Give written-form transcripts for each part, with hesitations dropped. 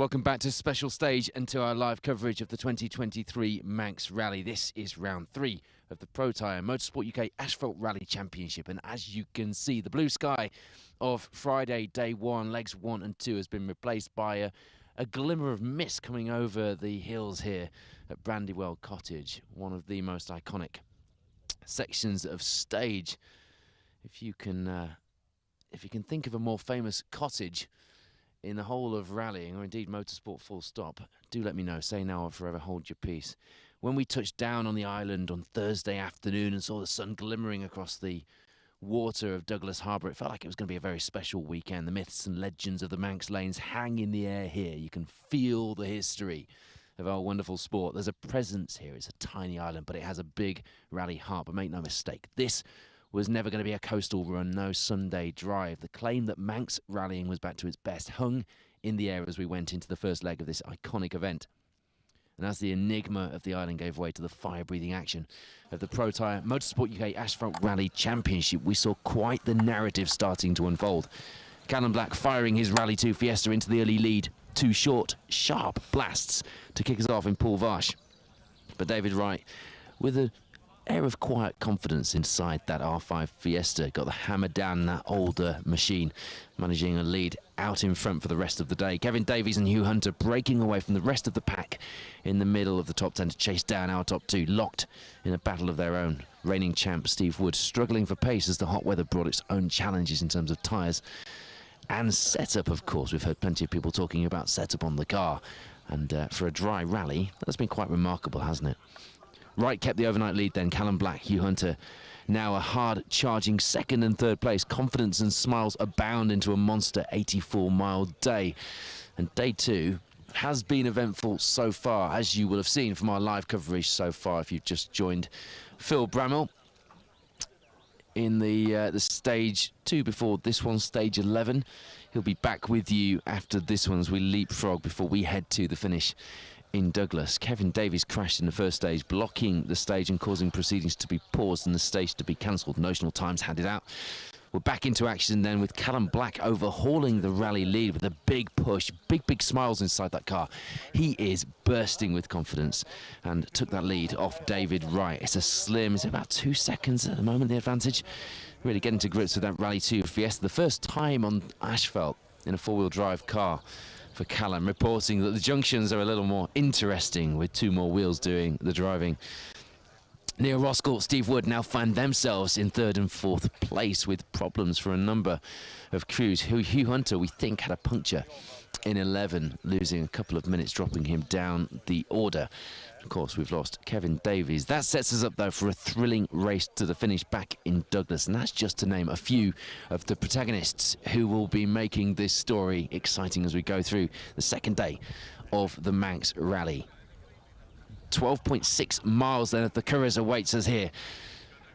Welcome back to Special Stage and to our live coverage of the 2023 Manx Rally. This is round 3 of the Pro Tyre Motorsport UK Asphalt Rally Championship. And as you can see, the blue sky of Friday, day 1, legs 1 and 2 has been replaced by a glimmer of mist coming over the hills here at Brandywell Cottage, one of the most iconic sections of stage. If you can think of a more famous cottage in the whole of rallying, or indeed motorsport full stop, do let me know. Say now or forever hold your peace. When we touched down on the island on Thursday afternoon and saw the sun glimmering across the water of Douglas Harbour, it felt like it was going to be a very special weekend. The myths and legends of the Manx lanes hang in the air here. You can feel the history of our wonderful sport. There's a presence here. It's a tiny island, but it has a big rally heart. But make no mistake, this was never going to be a coastal run, no Sunday drive. The claim that Manx rallying was back to its best hung in the air as we went into the first leg of this iconic event. And as the enigma of the island gave way to the fire-breathing action of the Pro Tyre Motorsport UK Asphalt Rally Championship, we saw quite the narrative starting to unfold. Callum Black firing his Rally 2 Fiesta into the early lead. 2 short, sharp blasts to kick us off in Paul Vache. But David Wright, with an air of quiet confidence inside that R5 Fiesta, got the hammer down that older machine, managing a lead out in front for the rest of the day. Kevin Davies and Hugh Hunter breaking away from the rest of the pack in the middle of the top 10 to chase down our top 2, locked in a battle of their own. Reigning champ Steve Wood struggling for pace as the hot weather brought its own challenges in terms of tyres and setup. Of course, we've heard plenty of people talking about setup on the car, and for a dry rally, that's been quite remarkable, hasn't it? Wright kept the overnight lead then. Callum Black, Hugh Hunter, now a hard-charging 2nd and 3rd place. Confidence and smiles abound into a monster 84-mile day. And day 2 has been eventful so far, as you will have seen from our live coverage so far if you've just joined Phil Bramwell in the stage 2 before this one, stage 11. He'll be back with you after this one as we leapfrog before we head to the finish in Douglas. Kevin Davies crashed in the first stage, blocking the stage and causing proceedings to be paused and the stage to be cancelled. Notional times handed out. We're back into action then with Callum Black overhauling the rally lead with a big push, big smiles inside that car. He is bursting with confidence and took that lead off David Wright. It's a slim, it's about 2 seconds at the moment, the advantage. Really getting to grips with that Rally 2 Fiesta, the first time on asphalt in a 4-wheel drive car for Callum, reporting that the junctions are a little more interesting with 2 more wheels doing the driving. Neil Roskell, Steve Wood now find themselves in 3rd and 4th place with problems for a number of crews. Hugh Hunter, we think, had a puncture in 11, losing a couple of minutes, dropping him down the order. Of course, we've lost Kevin Davies. That sets us up, though, for a thrilling race to the finish back in Douglas. And that's just to name a few of the protagonists who will be making this story exciting as we go through the second day of the Manx Rally. 12.6 miles then of the Curragh awaits us here.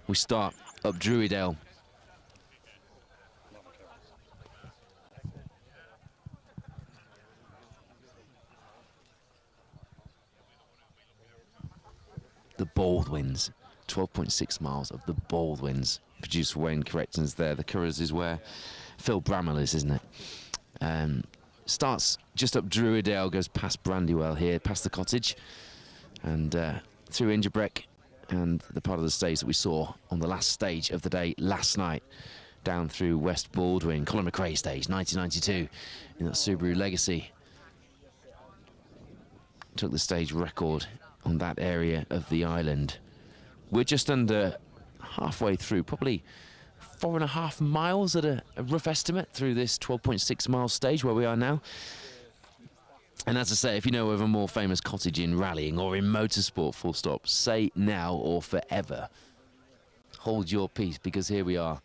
We start up Druidale. The Baldwins, 12.6 miles of the Baldwins. Producer Wayne correcting us there. The Curragh is where Phil Bramwell is, isn't it? Starts just up Druidale, goes past Brandywell here, past the cottage, and through Ingerbreck and the part of the stage that we saw on the last stage of the day last night, down through West Baldwin. Colin McRae stage, 1992, in that Subaru Legacy. Took the stage record on that area of the island. We're just under halfway through, probably 4.5 miles at a rough estimate through this 12.6 mile stage where we are now. And as I say, if you know of a more famous cottage in rallying or in motorsport full stop, say now or forever. Hold your peace, because here we are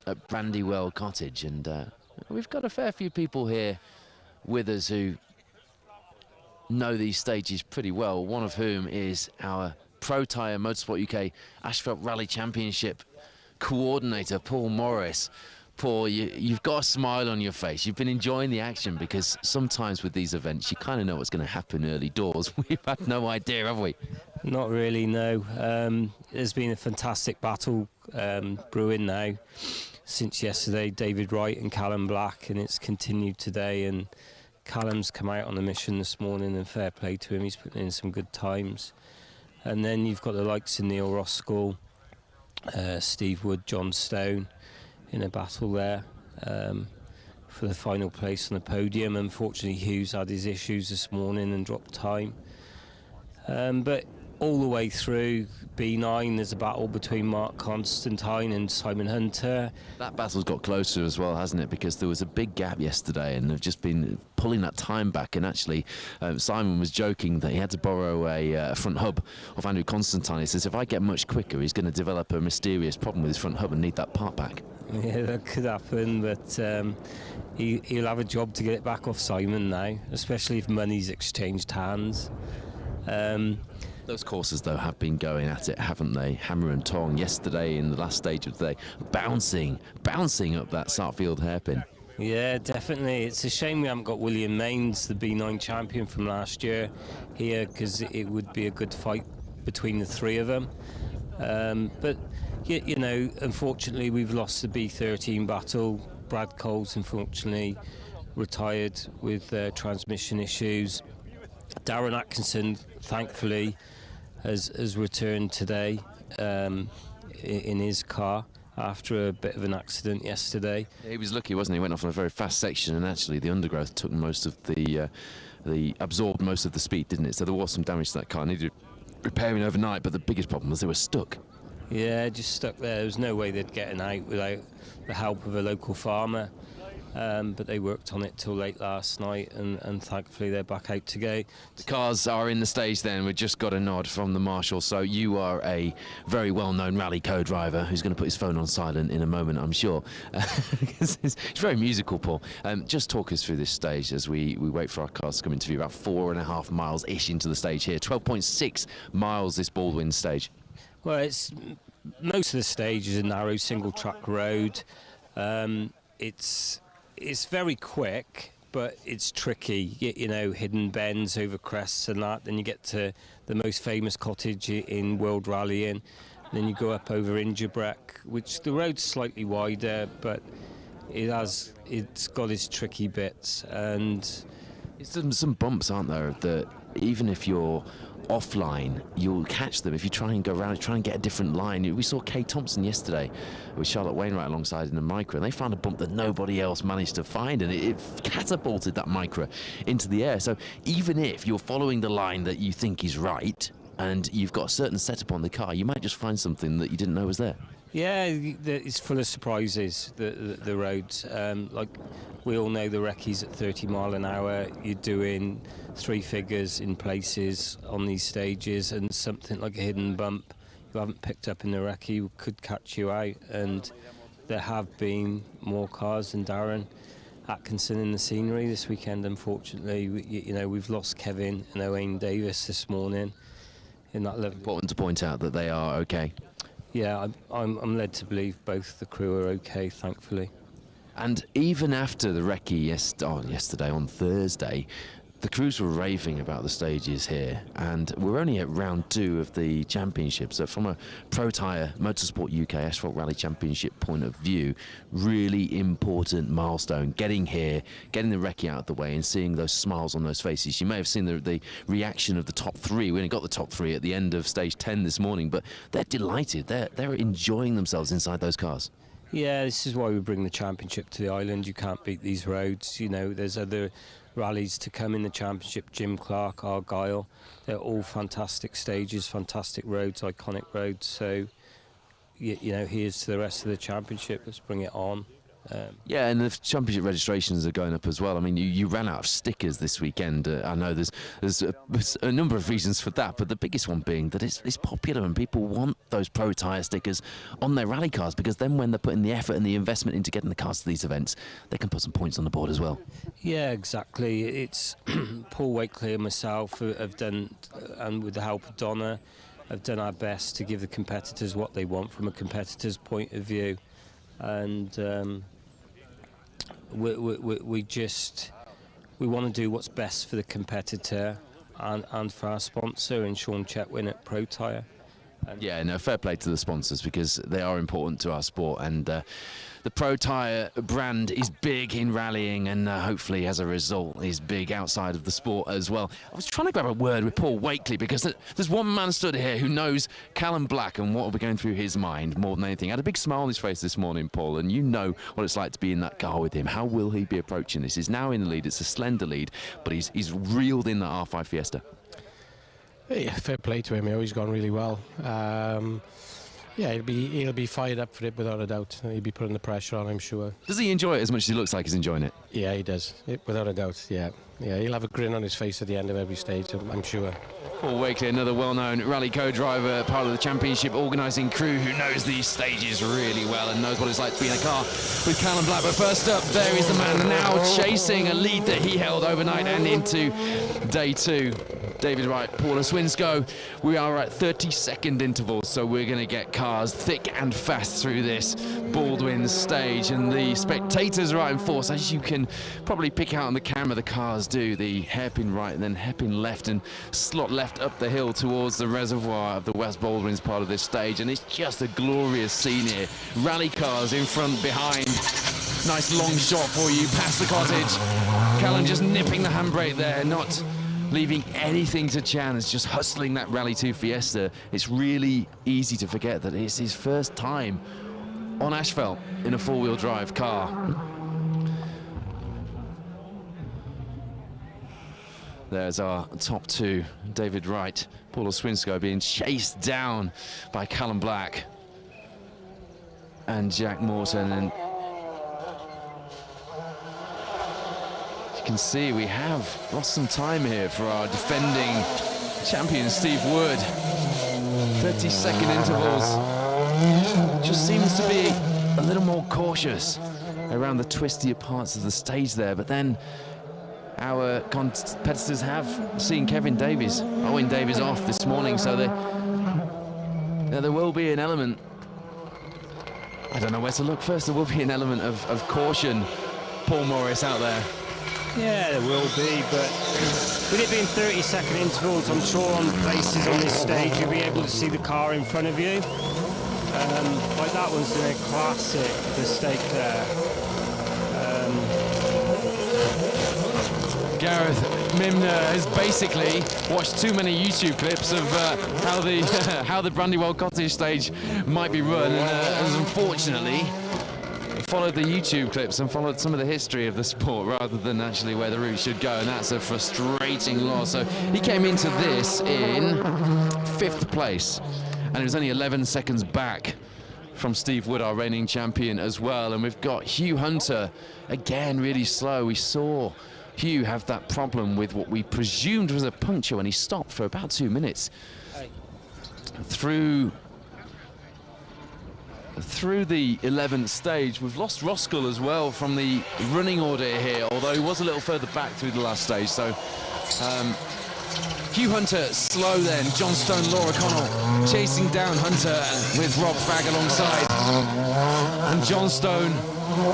at Brandywell Cottage, and we've got a fair few people here with us who know these stages pretty well, one of whom is our Pro Tyre Motorsport UK Asphalt Rally Championship coordinator, Paul Morris. Paul, you've got a smile on your face. You've been enjoying the action, because sometimes with these events, you kind of know what's going to happen early doors. We've had no idea, have we? Not really, no. There's been a fantastic battle brewing now since yesterday, David Wright and Callum Black, and it's continued today. And Callum's come out on a mission this morning, and fair play to him. He's putting in some good times. And then you've got the likes of Neil Roskell, Steve Wood, John Stone in a battle there for the final place on the podium. Unfortunately, Hughes had his issues this morning and dropped time. But all the way through B9, there's a battle between Mark Constantine and Simon Hunter. That battle's got closer as well, hasn't it? Because there was a big gap yesterday, and they've just been pulling that time back. And actually, Simon was joking that he had to borrow a front hub of Andrew Constantine. He says if I get much quicker, he's going to develop a mysterious problem with his front hub and need that part back. Yeah, that could happen, but he'll have a job to get it back off Simon now, especially if money's exchanged hands. Those courses, though, have been going at it, haven't they? Hammer and tong yesterday in the last stage of the day, bouncing up that Sartfield hairpin. Yeah, definitely. It's a shame we haven't got William Mains, the B9 champion from last year, here, because it would be a good fight between the three of them. But, you know, unfortunately, we've lost the B13 battle. Brad Cole's unfortunately retired with transmission issues. Darren Atkinson, thankfully, has returned today in his car after a bit of an accident yesterday. Yeah, he was lucky, wasn't he? He went off on a very fast section, and actually the undergrowth took most of the absorbed most of the speed, didn't it? So there was some damage to that car. Needed repairing overnight, but the biggest problem was they were stuck. Yeah, just stuck there. There was no way they'd get out without the help of a local farmer. But they worked on it till late last night, and thankfully they're back out to go. The cars are in the stage then. We've just got a nod from the marshal. So you are a very well-known rally co-driver who's going to put his phone on silent in a moment, I'm sure. It's very musical, Paul. Just talk us through this stage as we wait for our cars to come into view. About 4.5 miles-ish into the stage here. 12.6 miles this Baldwin stage. Well, most of the stage is a narrow single-track road. It's very quick, but it's tricky. You know, hidden bends over crests and that. Then you get to the most famous cottage in World Rallying. Then you go up over Ingerbreck, which the road's slightly wider, but it's got its tricky bits. And it's some bumps, aren't there, that even if you're offline, you'll catch them if you try and go around, try and get a different line. We saw Kay Thompson yesterday with Charlotte Wainwright alongside in the Micra, and they found a bump that nobody else managed to find, and it catapulted that Micra into the air. So even if you're following the line that you think is right and you've got a certain setup on the car, you might just find something that you didn't know was there. Yeah, it's full of surprises, the roads. Like we all know the recce's at 30 mile an hour. You're doing 3 figures in places on these stages, and something like a hidden bump you haven't picked up in the recce could catch you out. And there have been more cars than Darren Atkinson in the scenery this weekend, unfortunately. We've lost Kevin and Owain Davis this morning in that level. Important to point out that they are okay. Yeah, I'm led to believe both the crew are okay, thankfully. And even after the recce yesterday on Thursday, the crews were raving about the stages here, and we're only at round 2 of the championship. So from a Pro Tyre Motorsport UK Asphalt Rally Championship point of view, really important milestone. Getting here, getting the recce out of the way, and seeing those smiles on those faces. You may have seen the reaction of the top 3. We only got the top 3 at the end of stage 10 this morning, but they're delighted. They're enjoying themselves inside those cars. Yeah, this is why we bring the championship to the island. You can't beat these roads. You know, there's other rallies to come in the championship. Jim Clark, Argyle, they're all fantastic stages, fantastic roads, iconic roads. So, you know, here's to the rest of the championship. Let's bring it on. Yeah, and the championship registrations are going up as well. I mean, you ran out of stickers this weekend. I know there's a number of reasons for that, but the biggest one being that it's popular and people want those Pro Tyre stickers on their rally cars, because then when they're putting the effort and the investment into getting the cars to these events, they can put some points on the board as well. Yeah, exactly. It's Paul Wakely and myself have done, and with the help of Donna, have done our best to give the competitors what they want from a competitor's point of view. And we want to do what's best for the competitor and for our sponsor, and Sean Chetwin at Pro Tyre. Yeah, no, fair play to the sponsors, because they are important to our sport, and the Pro Tyre brand is big in rallying, and hopefully as a result is big outside of the sport as well. I was trying to grab a word with Paul Wakely, because there's one man stood here who knows Callum Black and what will be going through his mind more than anything. He had a big smile on his face this morning, Paul, and you know what it's like to be in that car with him. How will he be approaching this? He's now in the lead. It's a slender lead, but he's reeled in that R5 Fiesta. Yeah, fair play to him. He's gone really well. Yeah, he'll be fired up for it without a doubt. He'll be putting the pressure on, I'm sure. Does he enjoy it as much as he looks like he's enjoying it? Yeah, he does, without a doubt. Yeah, he'll have a grin on his face at the end of every stage, I'm sure. Paul Wakely, another well-known rally co-driver, part of the championship organising crew, who knows these stages really well and knows what it's like to be in a car with Callum Black. But first up, there is the man now chasing a lead that he held overnight and into day 2. David Wright, Paula Swinscoe. We are at 30-second intervals, so we're going to get cars thick and fast through this Baldwin stage, and the spectators are out in force. As you can probably pick out on the camera, the cars do the hairpin right and then hairpin left and slot left up the hill towards the reservoir of the West Baldwin's part of this stage, and it's just a glorious scene here. Rally cars in front, behind. Nice long shot for you past the cottage. Callum just nipping the handbrake there, not leaving anything to chance, just hustling that Rally 2 Fiesta. It's really easy to forget that it's his first time on asphalt in a four-wheel drive car. There's our top 2, David Wright, Paula Swinscoe being chased down by Callum Black and Jack Morton. And can see we have lost some time here for our defending champion Steve Wood. 30-second intervals. Just seems to be a little more cautious around the twistier parts of the stage there, but then our competitors have seen Owen Davies off this morning, so there will be an element. I don't know where to look first. There will be an element of caution. Paul Morris out there. Yeah, there will be, but with it being 30-second intervals, I'm sure on places on this stage you'll be able to see the car in front of you. Like that one's doing a classic mistake there. Gareth Mimner has basically watched too many YouTube clips of how the Brandywell Cottage stage might be run, and has unfortunately followed the YouTube clips and followed some of the history of the sport rather than actually where the route should go, and that's a frustrating loss. So he came into this in 5th place, and it was only 11 seconds back from Steve Wood, our reigning champion, as well. And we've got Hugh Hunter, again, really slow. We saw Hugh have that problem with what we presumed was a puncture when he stopped for about 2 minutes. Through the 11th stage. We've lost Roskell as well from the running order here, although he was a little further back through the last stage. So Hugh Hunter slow then. John Stone, Laura Connell chasing down Hunter with Rob Fagg alongside. And John Stone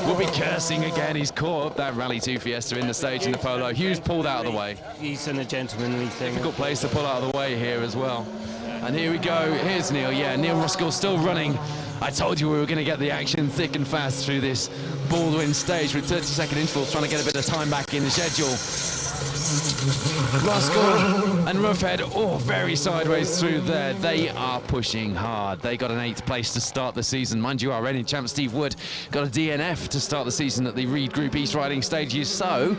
will be cursing again. He's caught up that Rally 2 Fiesta in the stage in the Polo. Hugh's pulled out of the way. He's in a gentlemanly thing. Difficult place to pull out of the way here as well. And here we go. Here's Neil. Yeah, Neil Roskell still running. I told you we were going to get the action thick and fast through this Baldwin stage with 30-second intervals, trying to get a bit of time back in the schedule. Roskell and Roughhead, very sideways through there. They are pushing hard. They got an 8th place to start the season. Mind you, our reigning champ Steve Wood got a DNF to start the season at the Reed Group East Riding stages. So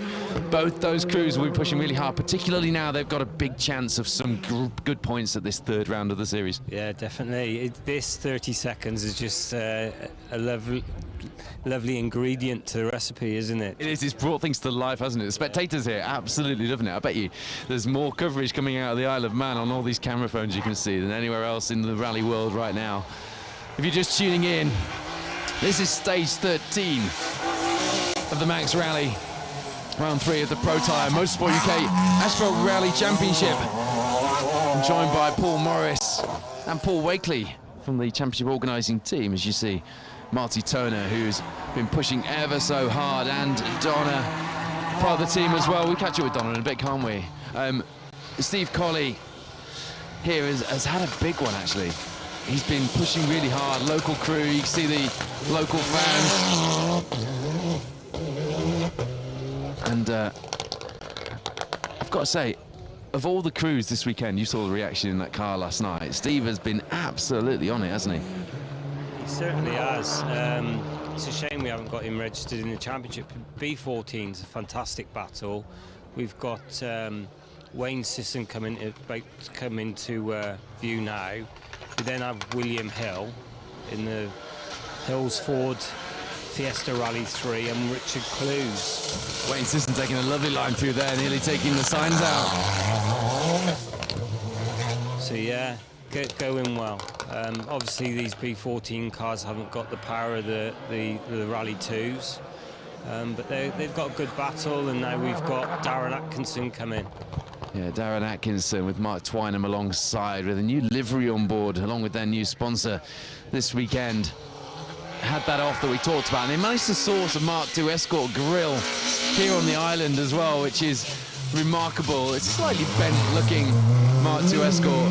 both those crews will be pushing really hard, particularly now they've got a big chance of some good points at this 3rd round of the series. Yeah, definitely. This 30 seconds is just a lovely ingredient to the recipe, isn't it? It is. It's brought things to life, hasn't it? The spectators here absolutely loving it. I bet you there's more coverage coming out of the Isle of Man on all these camera phones you can see than anywhere else in the rally world right now. If you're just tuning in, this is stage 13 of the Manx Rally, round 3 of the Pro Tyre Motorsport UK Asphalt Rally Championship. I'm joined by Paul Morris and Paul Wakely from the championship organising team, as you see. Marty Toner, who's been pushing ever so hard, and Donna, part of the team as well. We'll catch up with Donna in a bit, can't we? Steve Colley here has had a big one, actually. he's been pushing really hard. Local crew, you can see the local fans. And I've got to say, of all the crews this weekend, you saw the reaction in that car last night. Steve has been absolutely on it, hasn't he? He certainly has. It's a shame we haven't got him registered in the championship. B14 is a fantastic battle. We've got Wayne Sisson coming into view now. We then have William Hill in the Hills Ford Fiesta Rally 3 and Richard Clues. Wayne Sisson taking a lovely line through there, nearly taking the signs out. So yeah, going well. Obviously these B14 cars haven't got the power of the Rally 2s, but they've got a good battle, and now we've got Darren Atkinson coming. Yeah, Darren Atkinson with Mark Twynham alongside, with a new livery on board, along with their new sponsor this weekend. Had that off that we talked about, and they managed to source a Mark II Escort grille here on the island as well, which is remarkable. It's a slightly bent looking Mark II Escort.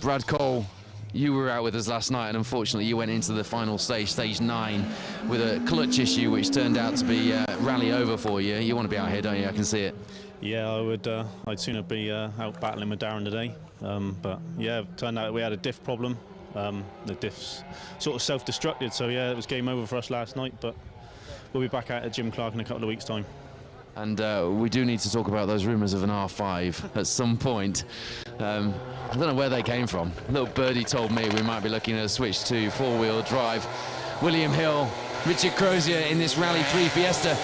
Brad Cole, you were out with us last night, and unfortunately you went into the final stage, stage 9, with a clutch issue which turned out to be rally over for you. You want to be out here, don't you? I can see it. Yeah, I would. I'd sooner be out battling with Darren today, but yeah, it turned out we had a diff problem. The diff's sort of self-destructed, so yeah, it was game over for us last night, but we'll be back out at Jim Clark in a couple of weeks' time. And we do need to talk about those rumours of an R5 at some point. I don't know where they came from. Little birdie told me we might be looking at a switch to four-wheel drive. William Hill, Richard Crozier in this Rally 3 Fiesta.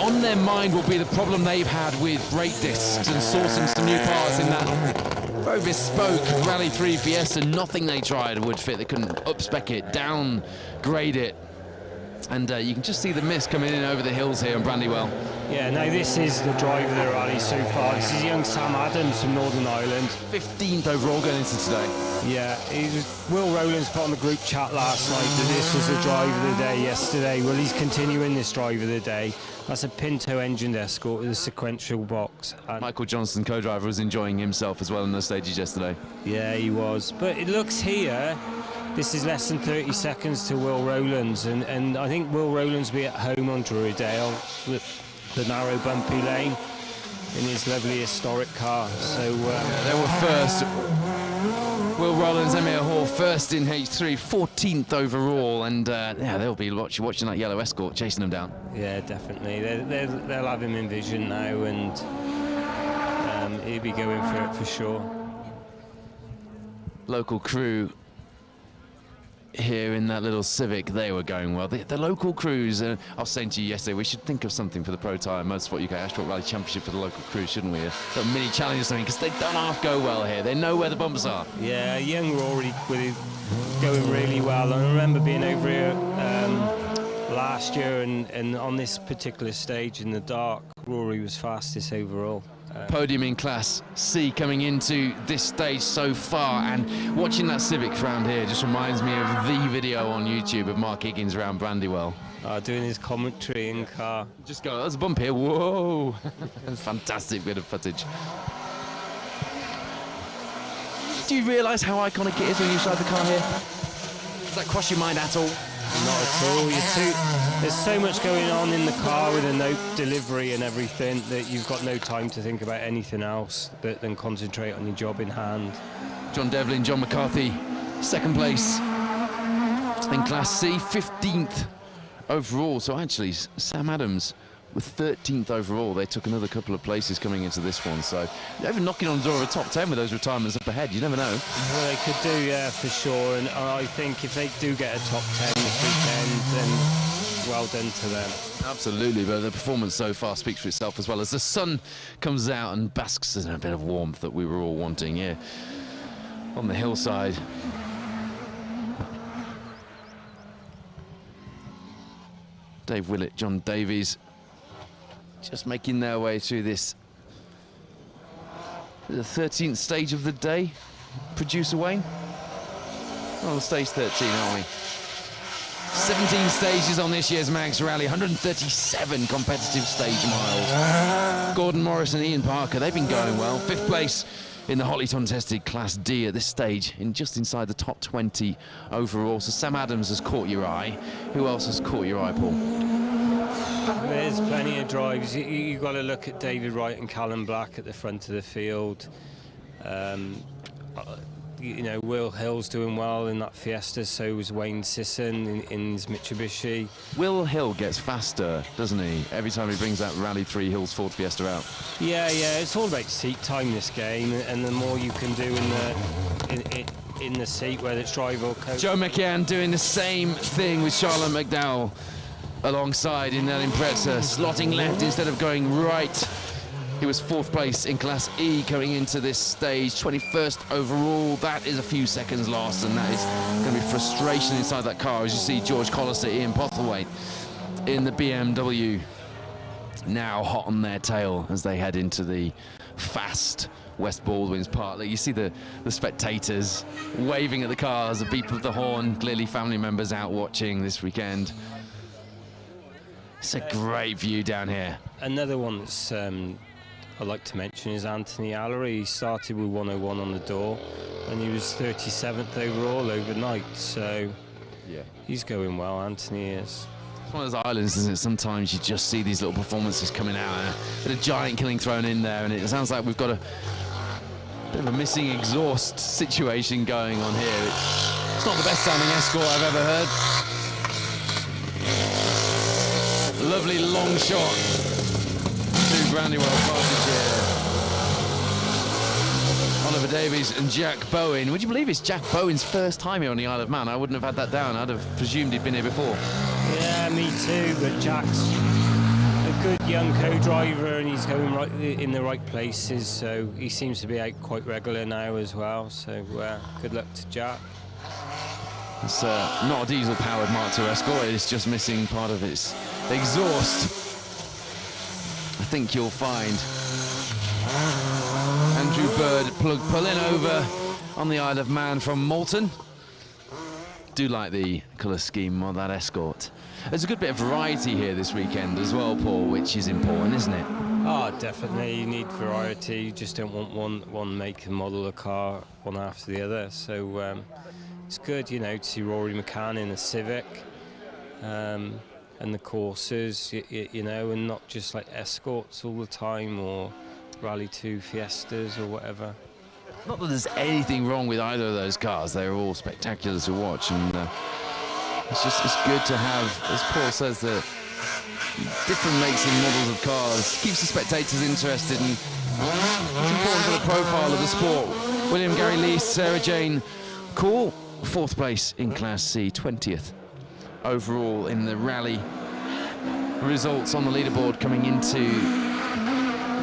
On their mind will be the problem they've had with brake discs and sourcing some new parts in that very bespoke Rally 3 Fiesta. Nothing they tried would fit. They couldn't up-spec it, downgrade it. And you can just see the mist coming in over the hills here in Brandywell. Yeah, now this is the driver of the rally so far. This is young Sam Adams from Northern Ireland. 15th overall going into today. Yeah, Will Rowlands put on the group chat last night that this was the driver of the day yesterday. Well, he's continuing this driver of the day. That's a Pinto engined Escort with a sequential box. And Michael Johnston, co-driver, was enjoying himself as well in those stages yesterday. Yeah, he was. But it looks here, this is less than 30 seconds to Will Rowlands, and I think Will Rowlands will be at home on Druridale, the narrow bumpy lane, in his lovely historic car. So they were first. Will Rowlands, Emir Hall, first in H3, 14th overall, and yeah, they'll be watching that yellow Escort, chasing them down. Yeah, definitely. They'll have him in vision now, and he'll be going for it for sure. Local crew here in that little Civic, they were going well. The local crews, I was saying to you yesterday, we should think of something for the Pro Tyre Motorsport UK Asphalt Rally Championship for the local crews, shouldn't we? A little mini challenge or something, because they don't half go well here. They know where the bumps are. Yeah, young Rory going really well. I remember being over here last year, and on this particular stage in the dark, Rory was fastest overall. Podium in Class C coming into this stage so far, and watching that Civic round here just reminds me of the video on YouTube of Mark Higgins around Brandywell. Doing his commentary in car. Just go, there's a bump here, whoa! Fantastic bit of footage. Do you realise how iconic it is when you inside the car here? Does that cross your mind at all? Not at all. There's so much going on in the car with a note delivery and everything that you've got no time to think about anything else than concentrate on your job in hand. John Devlin, John McCarthy, second place in Class C, 15th overall. So actually, Sam Adams with 13th overall. They took another couple of places coming into this one. So they're even knocking on the door of a top 10 with those retirements up ahead. You never know. Well, they could do, yeah, for sure. And I think if they do get a top 10 this weekend, then well done to them. Absolutely, but the performance so far speaks for itself, as well as the sun comes out and basks in a bit of warmth that we were all wanting here on the hillside. Dave Willett, John Davies, just making their way through this, the 13th stage of the day. Producer Wayne, we're on stage 13, aren't we? 17 stages on this year's Manx Rally, 137 competitive stage miles. Gordon Morris and Ian Parker, they've been going well. 5th place in the hotly contested Class D at this stage, just inside the top 20 overall. So Sam Adams has caught your eye. Who else has caught your eye, Paul? There's plenty of drives. You've got to look at David Wright and Callum Black at the front of the field. You know, Will Hill's doing well in that Fiesta, so was Wayne Sisson in his Mitsubishi. Will Hill gets faster, doesn't he, every time he brings that Rally 3 Hills Ford Fiesta out? Yeah, it's all about seat time, this game, and the more you can do in the seat, whether it's driver or coach. Joe McCann doing the same thing with Charlotte McDowell alongside in that Impreza, slotting left instead of going right. He was 4th place in Class E going into this stage, 21st overall. That is a few seconds lost, and that is going to be frustration inside that car, as you see George Collister, Ian Postlethwaite in the BMW, now hot on their tail as they head into the fast West Baldwin's partly. You see the spectators waving at the cars, the beep of the horn, clearly family members out watching this weekend. It's a great view down here. Another one that's I'd like to mention is Anthony Allery. He started with 101 on the door, and he was 37th overall overnight, so yeah, he's going well, Anthony is. It's one of those islands, isn't it? Sometimes you just see these little performances coming out, and a bit of giant killing thrown in there, and it sounds like we've got a bit of a missing exhaust situation going on here. It's not the best sounding Escort I've ever heard. A lovely long shot to Brandywell, Hertfordshire. Oliver Davies and Jack Bowen. Would you believe it's Jack Bowen's first time here on the Isle of Man? I wouldn't have had that down. I'd have presumed he'd been here before. Yeah, me too, but Jack's a good young co-driver, and he's going right in the right places, so he seems to be out quite regular now as well, so good luck to Jack. It's not a diesel-powered Mark II Escort, it's just missing part of its exhaust. I think you'll find Andrew Bird pulling over on the Isle of Man from Malton. Do like the colour scheme on that Escort. There's a good bit of variety here this weekend as well, Paul, which is important, isn't it? Oh, definitely. You need variety. You just don't want one make and model of car one after the other. So it's good, you know, to see Rory McCann in a Civic. And the courses, you know, and not just like Escorts all the time or Rally 2 Fiestas or whatever. Not that there's anything wrong with either of those cars. They're all spectacular to watch, and it's good to have, as Paul says, the different makes and models of cars. Keeps the spectators interested, and it's important for the profile of the sport. William Gary Lee, Sarah Jane Cool, 4th place in Class C, 20th overall in the rally. Results on the leaderboard coming into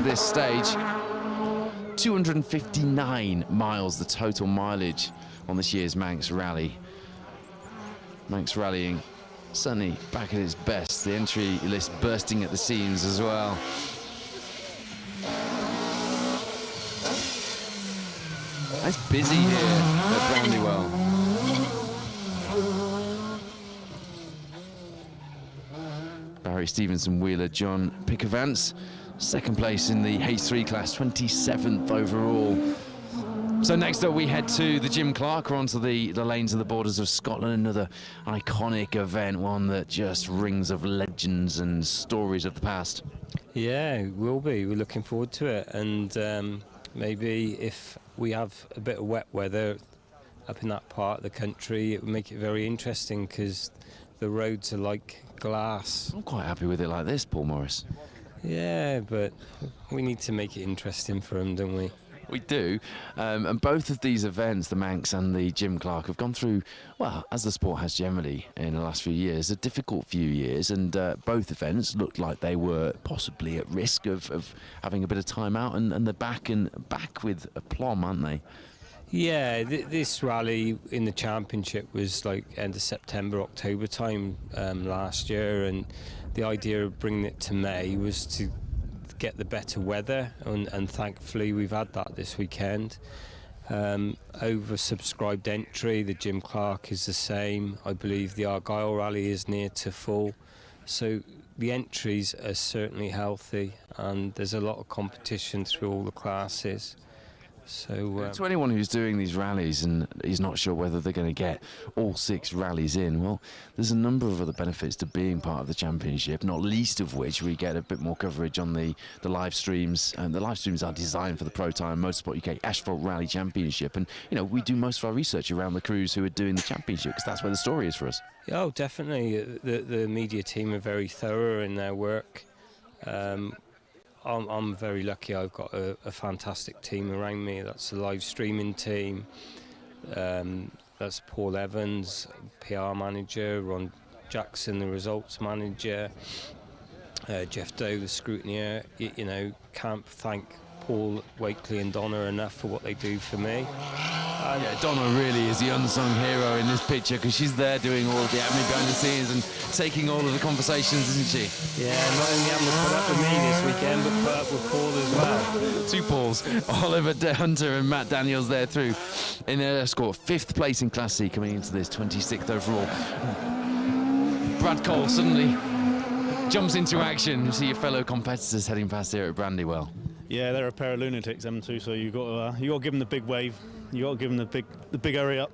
this stage. 259 miles the total mileage on this year's Manx Rally. Manx Rallying certainly back at its best. The entry list bursting at the seams as well. It's busy here at Brandywell. Barry Stevenson Wheeler, John Pickavance, 2nd place in the H3 class, 27th overall. So next up we head to the Jim Clark, or onto the lanes of the borders of Scotland, another iconic event, one that just rings of legends and stories of the past. Yeah, it will be. We're looking forward to it, and maybe if we have a bit of wet weather up in that part of the country, it would make it very interesting, because the roads are like glass. I'm quite happy with it like this, Paul Morris. Yeah, but we need to make it interesting for them, don't we? We do, and both of these events, the Manx and the Jim Clark, have gone through, well, as the sport has generally in the last few years, a difficult few years, and both events looked like they were possibly at risk of having a bit of time out, and they're back with aplomb, aren't they? Yeah, this rally in the championship was like end of September, October time last year, and the idea of bringing it to May was to get the better weather, and thankfully we've had that this weekend. Oversubscribed entry, the Jim Clark is the same. I believe the Argyll rally is near to full, so the entries are certainly healthy, and there's a lot of competition through all the classes. So to anyone who's doing these rallies and is not sure whether they're going to get all 6 rallies in, well, there's a number of other benefits to being part of the championship, not least of which we get a bit more coverage on the live streams. And the live streams are designed for the Pro Tyre Motorsport UK Asphalt Rally Championship. And, you know, we do most of our research around the crews who are doing the championship because that's where the story is for us. oh, definitely. The media team are very thorough in their work. I'm very lucky. I've got a fantastic team around me. That's the live streaming team. That's Paul Evans, PR manager, Ron Jackson, the results manager, Jeff Doe, the scrutineer. You know, can't thank Paul, Wakely and Donna enough for what they do for me. Yeah, Donna really is the unsung hero in this picture because she's there doing all of the admin behind the scenes and taking all of the conversations, isn't she? Yeah, not only having to put up with me this weekend, but put up with Paul as well. 2 Pauls, Oliver Hunter and Matt Daniels there through in their escort. 5th place in Class C coming into this, 26th overall. Brad Cole suddenly jumps into action. You see your fellow competitors heading past here at Brandywell. Yeah, they're a pair of lunatics, them two. So you got to give them the big wave. You got to give them the big hurry up.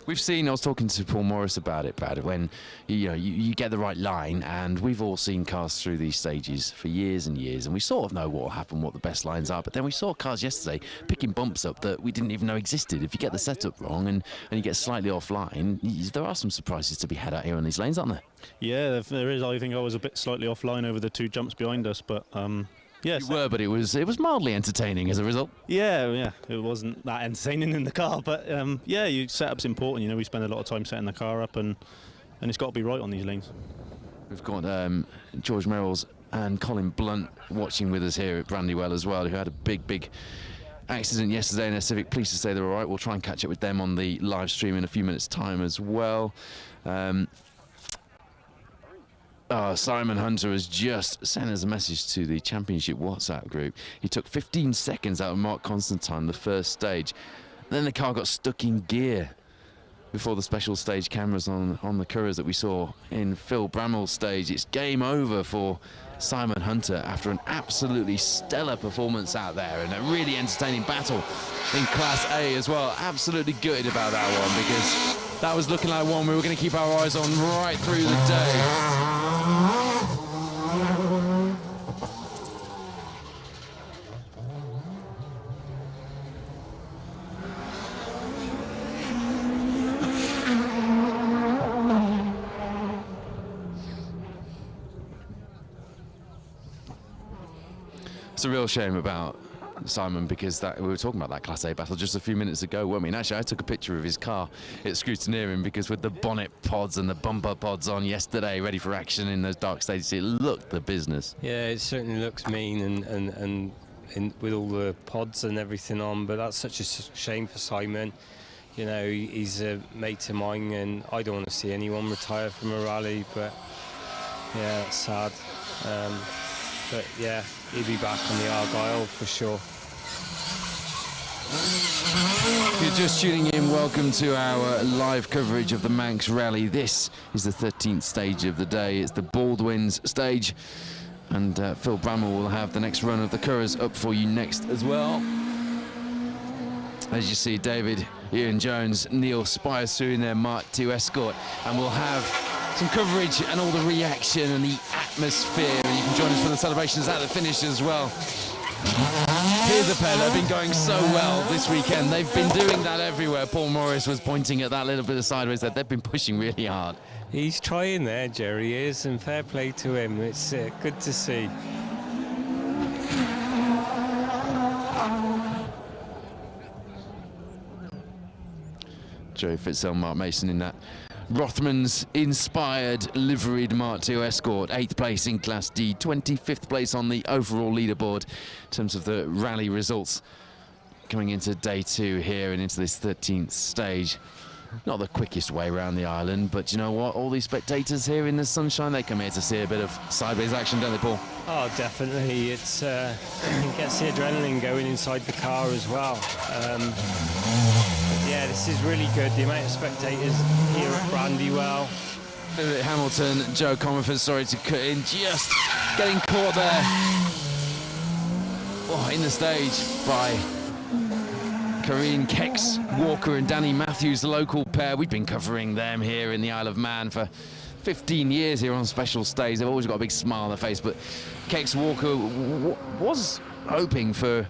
We've seen, I was talking to Paul Morris about it, Brad, when you get the right line, and we've all seen cars through these stages for years and years, and we sort of know what will happen, what the best lines are, but then we saw cars yesterday picking bumps up that we didn't even know existed. If you get the setup wrong and you get slightly offline, there are some surprises to be had out here on these lanes, aren't there? Yeah, there is. I think I was a bit slightly offline over the 2 jumps behind us, but yes. You were, but it was mildly entertaining as a result. Yeah, it wasn't that entertaining in the car, but yeah, setup's important. You know, we spend a lot of time setting the car up, and it's got to be right on these lanes. We've got George Merrills and Colin Blunt watching with us here at Brandywell as well, who had a big accident yesterday in their Civic. Pleased to say they're all right. We'll try and catch up with them on the live stream in a few minutes' time as well. Simon Hunter has just sent us a message to the championship WhatsApp group. He took 15 seconds out of Mark Constantine the first stage. Then the car got stuck in gear before the special stage cameras on the Couriers that we saw in Phil Bramwell's stage. It's game over for Simon Hunter after an absolutely stellar performance out there and a really entertaining battle in Class A as well. Absolutely gutted about that one because that was looking like one we were going to keep our eyes on right through the day. It's a real shame about Simon because we were talking about that Class A battle just a few minutes ago, weren't we? And actually, I took a picture of his car at Scrutineering because with the bonnet pods and the bumper pods on yesterday, ready for action in those dark stages, it looked the business. Yeah, it certainly looks mean and with all the pods and everything on, but that's such a shame for Simon. You know, he's a mate of mine, and I don't want to see anyone retire from a rally, but yeah, it's sad. But yeah, he'll be back on the Argyle for sure. If you're just tuning in, welcome to our live coverage of the Manx Rally. This is the 13th stage of the day. It's the Baldwins stage, and Phil Bramwell will have the next run of the Couriers up for you next as well. As you see, David, Ian Jones, Neil Spires through in their Mark II Escort, and we'll have some coverage and all the reaction and the atmosphere, and you can join us for the celebrations at the finish as well. Here's a pair that have been going so well this weekend. They've been doing that everywhere. Paul Morris was pointing at that little bit of sideways there. They've been pushing really hard. He's trying there, Jerry is, and fair play to him. It's good to see. Joe Fitzell, Mark Mason in that Rothmans inspired liveried Mark II Escort, 8th place in Class D, 25th place on the overall leaderboard in terms of the rally results coming into day 2 here and into this 13th stage. Not the quickest way around the island, but you know what? All these spectators here in the sunshine, they come here to see a bit of sideways action, don't they, Paul? Oh, definitely. It gets the adrenaline going inside the car as well. Yeah, this is really good. The amount of spectators here at Brandywell. Hamilton, Joe Comerford, sorry to cut in, just getting caught there in the stage by Corrine Kex Walker and Danny Matthews, the local pair. We've been covering them here in the Isle of Man for 15 years here on Special Stage. They've always got a big smile on their face, but Kex Walker was hoping for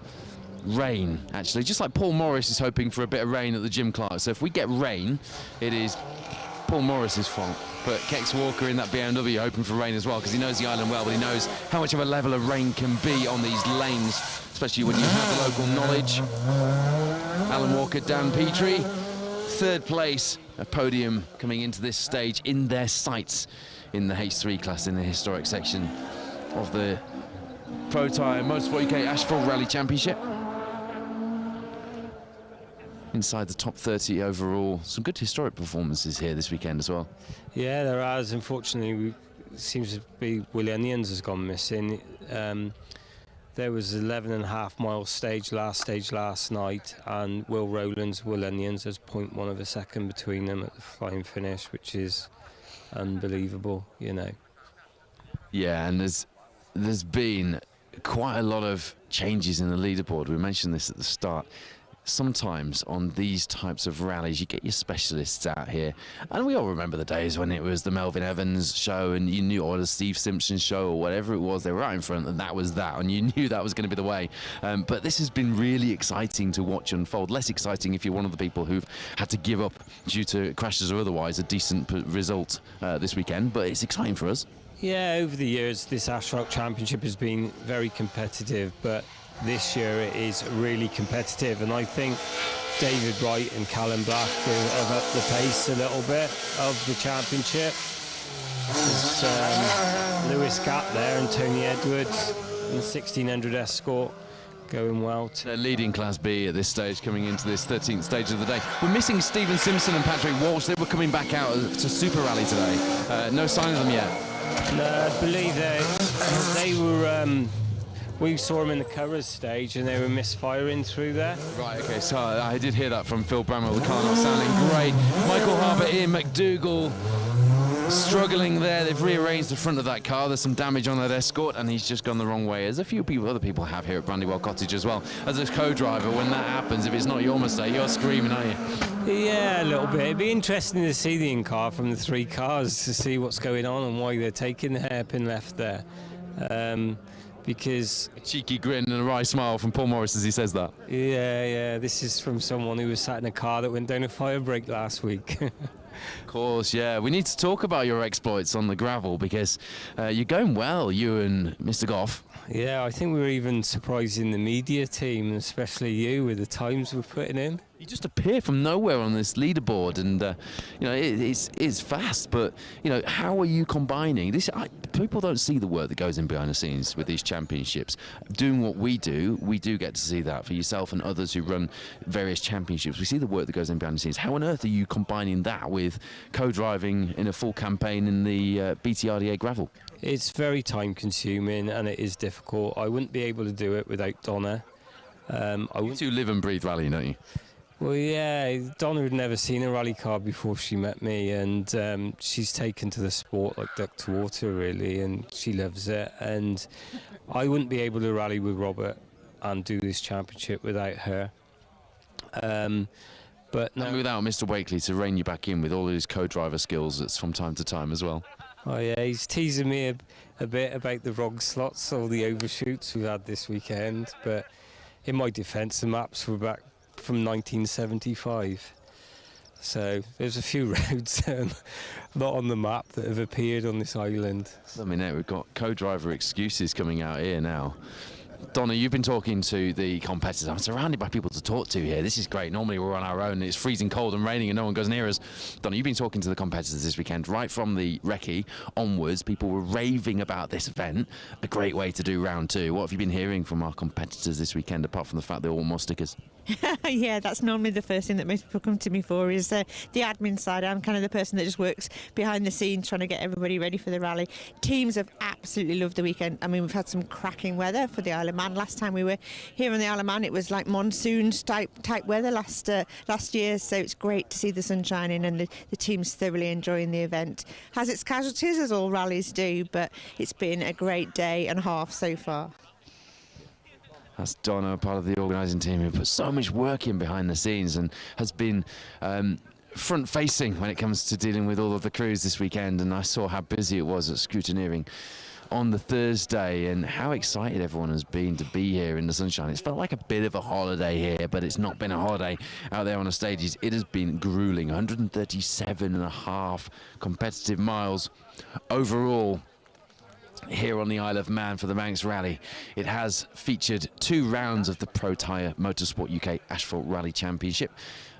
rain, actually, just like Paul Morris is hoping for a bit of rain at the Jim Clark. So if we get rain, it is Paul Morris's fault. But Kex Walker in that BMW hoping for rain as well, because he knows the island well, but he knows how much of a level of rain can be on these lanes, especially when you have the local knowledge. Alan Walker, Dan Petrie, third place, a podium coming into this stage in their sights in the H3 class in the historic section of the Pro Tyre Motorsport UK Asphalt Rally Championship. Inside the top 30 overall. Some good historic performances here this weekend as well. Yeah, there is. Unfortunately, it seems to be Will Onions has gone missing. There was 11.5 mile stage last night, and Will Rowlands, Will Onions, there's 0.1 of a second between them at the flying finish, which is unbelievable, you know. Yeah, and there's been quite a lot of changes in the leaderboard. We mentioned this at the start. Sometimes on these types of rallies you get your specialists out here, and we all remember the days when it was the Melvin Evans show and you knew, or the Steve Simpson show or whatever it was, they were out in front and that was that, and you knew that was going to be the way. But this has been really exciting to watch unfold. Less exciting if you're one of the people who've had to give up due to crashes or otherwise a decent result this weekend, but it's exciting for us. Yeah, over the years this Asphalt Championship has been very competitive, but this year it is really competitive, and I think David Wright and Callum Black have upped the pace a little bit of the championship. There's Lewis Gatt there and Tony Edwards in the 1600 Escort going well. They're leading Class B at this stage, coming into this 13th stage of the day. We're missing Stephen Simpson and Patrick Walsh. They were coming back out to Super Rally today. No sign of them yet. No, I believe they were... we saw them in the covers stage and they were misfiring through there. Right, okay, so I did hear that from Phil Bramwell, the car not sounding great. Michael Harbour, Ian McDougall struggling there. They've rearranged the front of that car. There's some damage on that Escort and he's just gone the wrong way, as a few other people have here at Brandywell Cottage as well. As a co-driver, when that happens, if it's not your mistake, you're screaming, aren't you? Yeah, a little bit. It'd be interesting to see the in-car from the three cars to see what's going on and why they're taking the hairpin left there. Because a cheeky grin and a wry smile from Paul Morris as he says that. Yeah, this is from someone who was sat in a car that went down a fire break last week. Of course, yeah. We need to talk about your exploits on the gravel, because you're going well, you and Mr. Goff. Yeah, I think we were even surprising the media team, especially you, with the times we're putting in. You just appear from nowhere on this leaderboard, and you know, it's fast. But you know, how are you combining this? People don't see the work that goes in behind the scenes with these championships. Doing what we do get to see that for yourself and others who run various championships. We see the work that goes in behind the scenes. How on earth are you combining that with co-driving in a full campaign in the BTRDA gravel? It's very time-consuming and it is difficult. I wouldn't be able to do it without Donna. You two live and breathe rally, don't you? Well, yeah, Donna had never seen a rally car before she met me, and she's taken to the sport like duck to water, really, and she loves it. And I wouldn't be able to rally with Robert and do this championship without her. But no, and without Mr. Wakely to rein you back in with all his co-driver skills that's from time to time as well. Oh yeah, he's teasing me a bit about the wrong slots or the overshoots we've had this weekend, but in my defence, the maps were back from 1975. So there's a few roads not on the map that have appeared on this island. I mean, we've got co-driver excuses coming out here now. Donna, you've been talking to the competitors. I'm surrounded by people to talk to here. This is great. Normally we're on our own. It's freezing cold and raining and no one goes near us. Donna, you've been talking to the competitors this weekend. Right from the recce onwards, people were raving about this event. A great way to do round two. What have you been hearing from our competitors this weekend, apart from the fact they all want more stickers? Yeah, that's normally the first thing that most people come to me for, is the admin side. I'm kind of the person that just works behind the scenes trying to get everybody ready for the rally. Teams have absolutely loved the weekend. I mean, we've had some cracking weather for the Isle of Man. Last time we were here on the Isle of Man, it was like monsoon type weather last year, so it's great to see the sun shining and the team's thoroughly enjoying the event. Has its casualties, as all rallies do, but it's been a great day and a half so far. That's Donna, part of the organising team, who put so much work in behind the scenes and has been front-facing when it comes to dealing with all of the crews this weekend. And I saw how busy it was at scrutineering on the Thursday and how excited everyone has been to be here in the sunshine. It's felt like a bit of a holiday here, but it's not been a holiday out there on the stages. It has been grueling. 137.5 competitive miles overall here on the Isle of Man for the Manx Rally. It has featured 2 rounds of the Pro Tyre Motorsport UK Asphalt Rally Championship.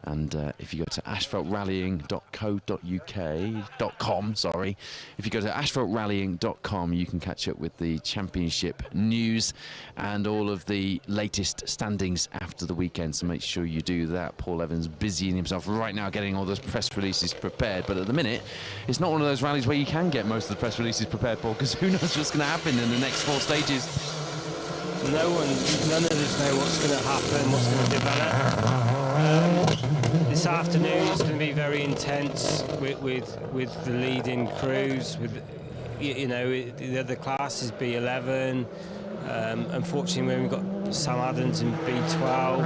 And if you go to asphaltrallying.co.uk.com, sorry, if you go to asphaltrallying.com, you can catch up with the championship news and all of the latest standings after the weekend. So make sure you do that. Paul Evans busying himself right now getting all those press releases prepared. But at the minute, it's not one of those rallies where you can get most of the press releases prepared, Paul, because who knows what's going to happen in the next 4 stages. None of us know what's going to happen, what's going to develop. This afternoon it's going to be very intense with the leading crews. With the other class is B11. Unfortunately, we've got Sam Adams in B12.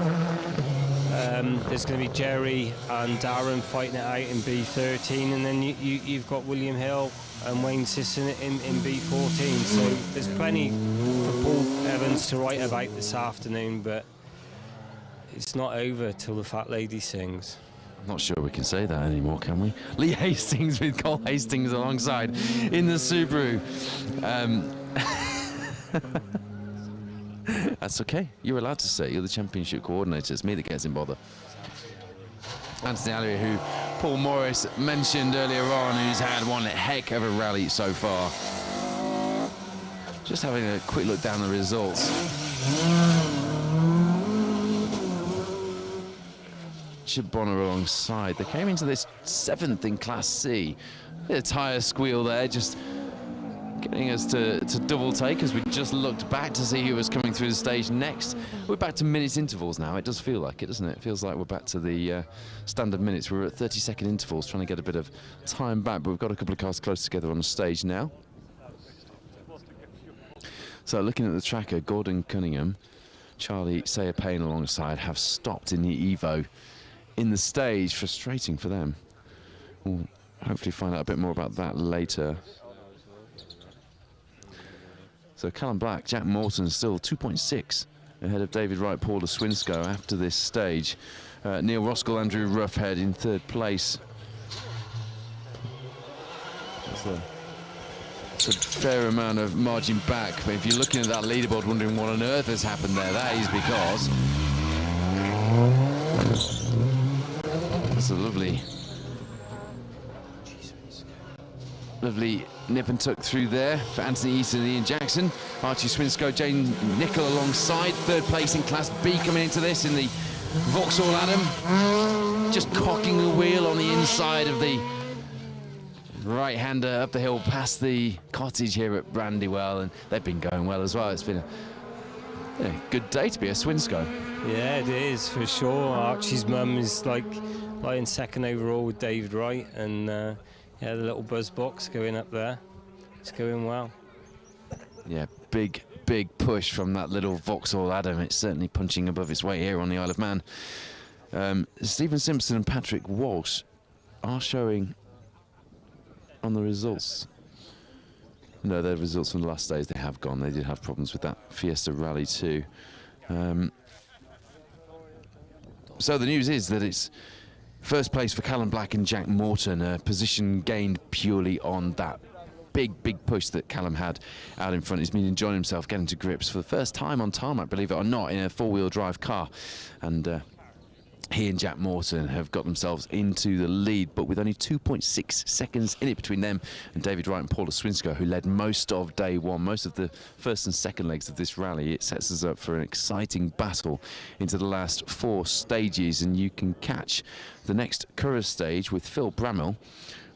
There's going to be Jerry and Darren fighting it out in B13, and then you've got William Hill and Wayne Sisson in B14. So there's plenty for Paul Evans to write about this afternoon, but it's not over till the fat lady sings. I'm not sure we can say that anymore, can we? Lee Hastings with Cole Hastings alongside in the Subaru. That's okay. You're allowed to say. You're the championship coordinator. It's me that gets in bother. Anthony Alley, who Paul Morris mentioned earlier on, who's had one heck of a rally so far. Just having a quick look down the results. Chip Bonner alongside. They came into this 7th in Class C. Bit of tyre squeal there, just getting us to double take as we just looked back to see who was coming through the stage next. We're back to minute intervals now. It does feel like it, doesn't it? It feels like we're back to the standard minutes. We're at 30-second intervals trying to get a bit of time back, but we've got a couple of cars close together on the stage now. So looking at the tracker, Gordon Cunningham, Charlie Sayer Payne alongside have stopped in the Evo in the stage. Frustrating for them. We'll hopefully find out a bit more about that later. So Callum Black, Jack Morton still 2.6 ahead of David Wright, Paul de Swinscoe after this stage. Neil Roskell, Andrew Roughhead in 3rd place. It's a fair amount of margin back, but if you're looking at that leaderboard wondering what on earth has happened there, that is because it's a lovely nip and tuck through there for Anthony Easton and Ian Jackson. Archie Swinscoe, Jane Nichol alongside. 3rd place in Class B coming into this in the Vauxhall Adam. Just cocking the wheel on the inside of the right-hander up the hill past the cottage here at Brandywell, and they've been going well as well. It's been a good day to be a Swinscoe. Yeah, it is for sure. Archie's mum is like in 2nd overall with David Wright, and yeah, the little buzz box going up there. It's going well. Yeah, big push from that little Vauxhall Adam. It's certainly punching above its weight here on the Isle of Man. Stephen Simpson and Patrick Walsh are showing on the results. No, their results from the last days, they have gone. They did have problems with that Fiesta Rally too. So the news is that it's 1st place for Callum Black and Jack Morton, a position gained purely on that big push that Callum had out in front. He's been enjoying himself, getting to grips for the first time on tarmac, believe it or not, in a 4-wheel drive car. And he and Jack Morton have got themselves into the lead, but with only 2.6 seconds in it between them and David Wright and Paul de Swinscoe, who led most of day one, most of the 1st and 2nd legs of this rally. It sets us up for an exciting battle into the last 4 stages, and you can catch the next Curragh stage with Phil Bramwell,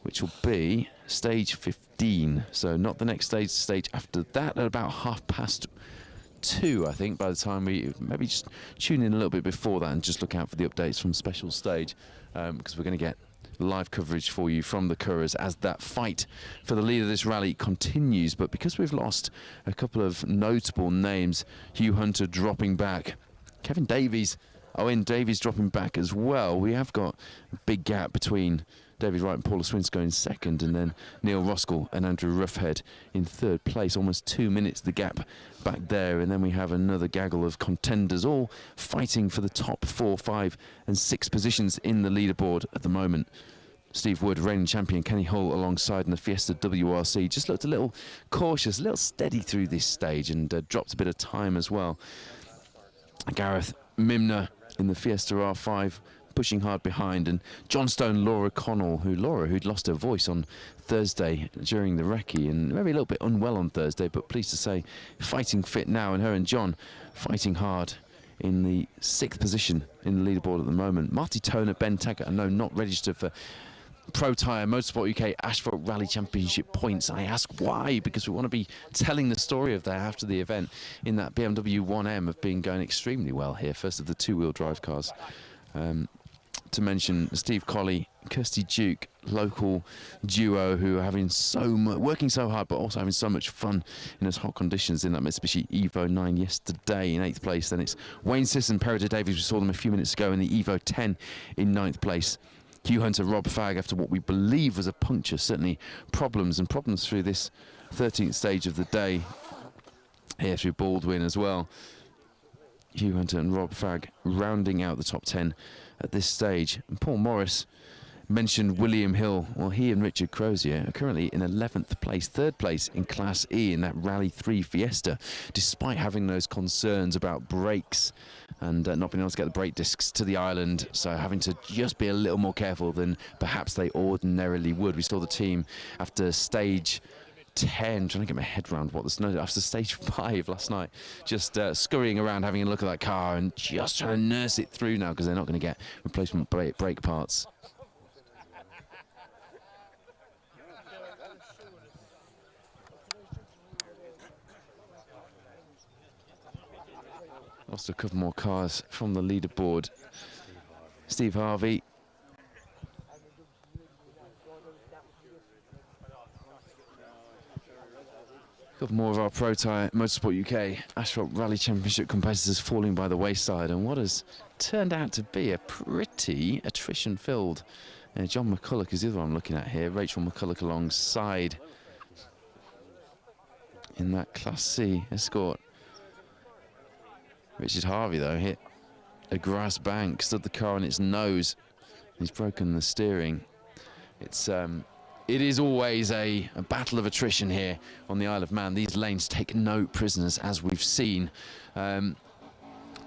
which will be stage 15. So not the next stage after that, at about 2:30, I think, by the time we maybe just tune in a little bit before that and just look out for the updates from special stage, because we're going to get live coverage for you from the Curras as that fight for the lead of this rally continues. But because we've lost a couple of notable names, Hugh Hunter dropping back, Kevin Davies, Owen Davies dropping back as well, we have got a big gap between David Wright and Paula Swinsko in second, and then Neil Roskell and Andrew Ruffhead in third place. Almost 2 minutes the gap back there, and then we have another gaggle of contenders all fighting for the top 4, 5 and 6 positions in the leaderboard at the moment. Steve Wood, reigning champion, Kenny Hull alongside in the Fiesta WRC, just looked a little cautious, a little steady through this stage, and dropped a bit of time as well. Gareth Mimner in the Fiesta R5 pushing hard behind, and Johnstone Laura Connell, who'd lost her voice on Thursday during the recce and maybe a little bit unwell on Thursday, but pleased to say fighting fit now, and her and John fighting hard in the 6th position in the leaderboard at the moment. Marty Toner, Ben Taggart, I know not registered for Pro Tyre Motorsport UK Asphalt Rally Championship points. I ask why, because we want to be telling the story of that after the event in that BMW 1M have been going extremely well here, first of the 2-wheel drive cars. To mention Steve Colley, Kirsty Duke, local duo who are having working so hard, but also having so much fun in those hot conditions in that Mitsubishi Evo 9 yesterday in 8th place. Then it's Wayne Sisson, Perida Davies, we saw them a few minutes ago in the Evo 10 in 9th place. Hugh Hunter, Rob Fagg, after what we believe was a puncture, certainly problems through this 13th stage of the day here through Baldwin as well. Hugh Hunter and Rob Fagg rounding out the top 10 at this stage. And Paul Morris mentioned William Hill. Well, he and Richard Crozier are currently in 11th place, 3rd place in Class E in that Rally 3 Fiesta, despite having those concerns about brakes and not being able to get the brake discs to the island, so having to just be a little more careful than perhaps they ordinarily would. We saw the team after stage 10, trying to get my head around what the snow did after stage 5 last night, just scurrying around having a look at that car and just trying to nurse it through now because they're not going to get replacement brake parts. Lost a couple more cars from the leaderboard. Steve Harvey. A couple more of our Pro Tyre Motorsport UK Asphalt Rally Championship competitors falling by the wayside, and what has turned out to be a pretty attrition-filled. John McCulloch is the other one I'm looking at here. Rachel McCulloch alongside in that Class C Escort. Richard Harvey, though, hit a grass bank, stood the car on its nose. He's broken the steering. It is always a battle of attrition here on the Isle of Man. These lanes take no prisoners, as we've seen. And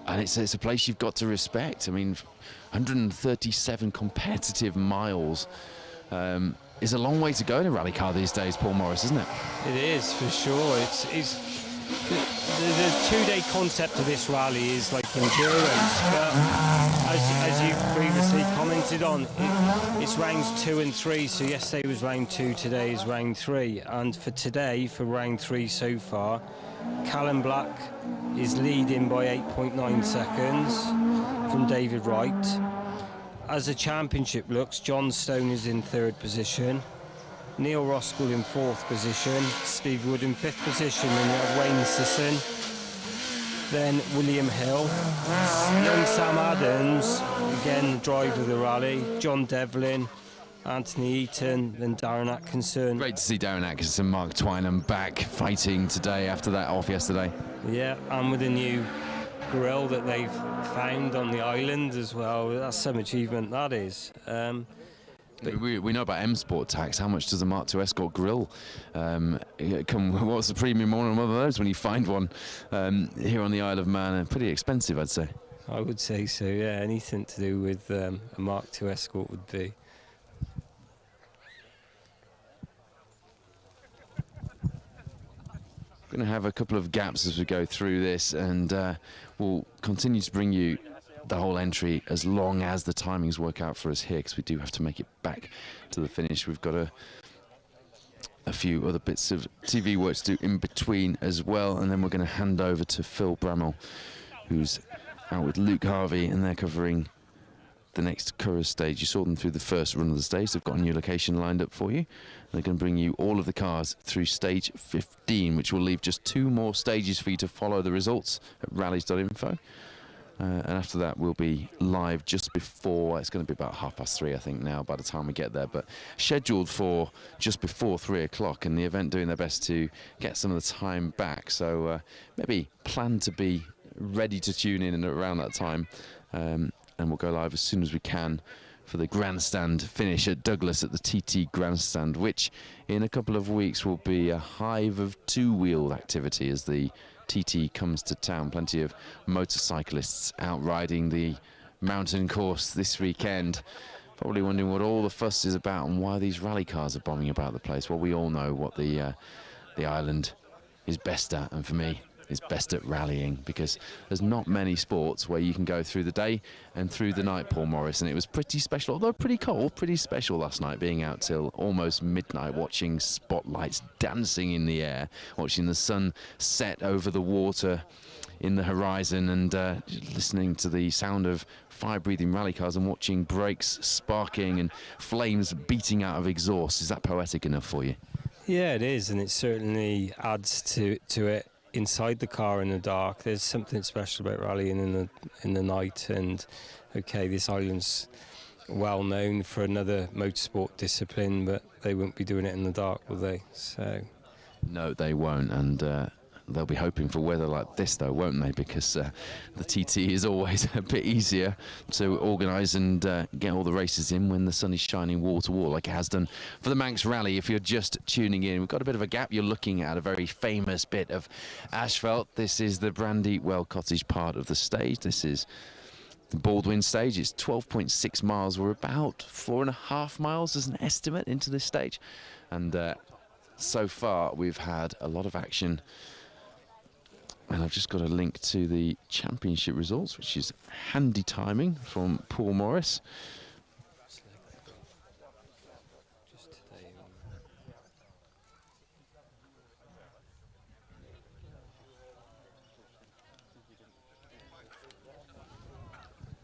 it's a place you've got to respect. I mean, 137 competitive miles is a long way to go in a rally car these days, Paul Morris, isn't it? It is, for sure. It's the 2-day concept of this rally is like endurance, but as you previously commented on, it's rounds 2 and 3. So yesterday was round 2, today is round 3, and for today, for round 3 so far, Callum Black is leading by 8.9 seconds from David Wright. As the championship looks, John Stone is in 3rd position, Neil Roskell in 4th position, Steve Wood in 5th position, and we have Wayne Sisson, then William Hill, young Sam Adams, again the driver of the rally, John Devlin, Anthony Eaton, then Darren Atkinson. Great to see Darren Atkinson, Mark Twynham back fighting today after that off yesterday. Yeah, and with a new grill that they've found on the island as well. That's some achievement, that is. We know about M Sport tax. How much does a Mark II Escort grill come? What's the premium on one of those when you find one here on the Isle of Man? Pretty expensive, I'd say. I would say so, yeah. Anything to do with a Mark II Escort would be. We're going to have a couple of gaps as we go through this, and we'll continue to bring you the whole entry as long as the timings work out for us here, because we do have to make it back to the finish. We've got a few other bits of TV work to do in between as well, and then we're going to hand over to Phil Bramall, who's out with Luke Harvey, and they're covering the next Curragh stage. You saw them through the first run of the stage. They've got a new location lined up for you. They're going to bring you all of the cars through stage 15, which will leave just 2 more stages for you to follow the results at rallies.info. And after that, we'll be live just before, it's going to be about 3:30, I think, now, by the time we get there. But scheduled for just before 3 o'clock, and the event doing their best to get some of the time back. So maybe plan to be ready to tune in and around that time. And we'll go live as soon as we can for the grandstand finish at Douglas at the TT Grandstand, which in a couple of weeks will be a hive of 2-wheel activity as the TT comes to town. Plenty of motorcyclists out riding the mountain course this weekend. Probably wondering what all the fuss is about and why these rally cars are bombing about the place. Well, we all know what the island is best at, and for me, is best at rallying, because there's not many sports where you can go through the day and through the night, Paul Morris, and it was pretty special, although pretty cold, pretty special last night, being out till almost midnight, watching spotlights dancing in the air, watching the sun set over the water in the horizon, and listening to the sound of fire-breathing rally cars and watching brakes sparking and flames beating out of exhaust. Is that poetic enough for you? Yeah, it is, and it certainly adds to it. Inside the car in the dark, there's something special about rallying in the night. And okay, this island's well known for another motorsport discipline, but they won't be doing it in the dark, will they? So no, they won't, and they'll be hoping for weather like this, though, won't they? Because the TT is always a bit easier to organise and get all the races in when the sun is shining wall to wall, like it has done for the Manx Rally. If you're just tuning in, we've got a bit of a gap. You're looking at a very famous bit of asphalt. This is the Brandywell Cottage part of the stage. This is the Baldwin stage. It's 12.6 miles. We're about 4.5 miles as an estimate into this stage. And so far, we've had a lot of action. And I've just got a link to the championship results, which is handy timing from Paul Morris.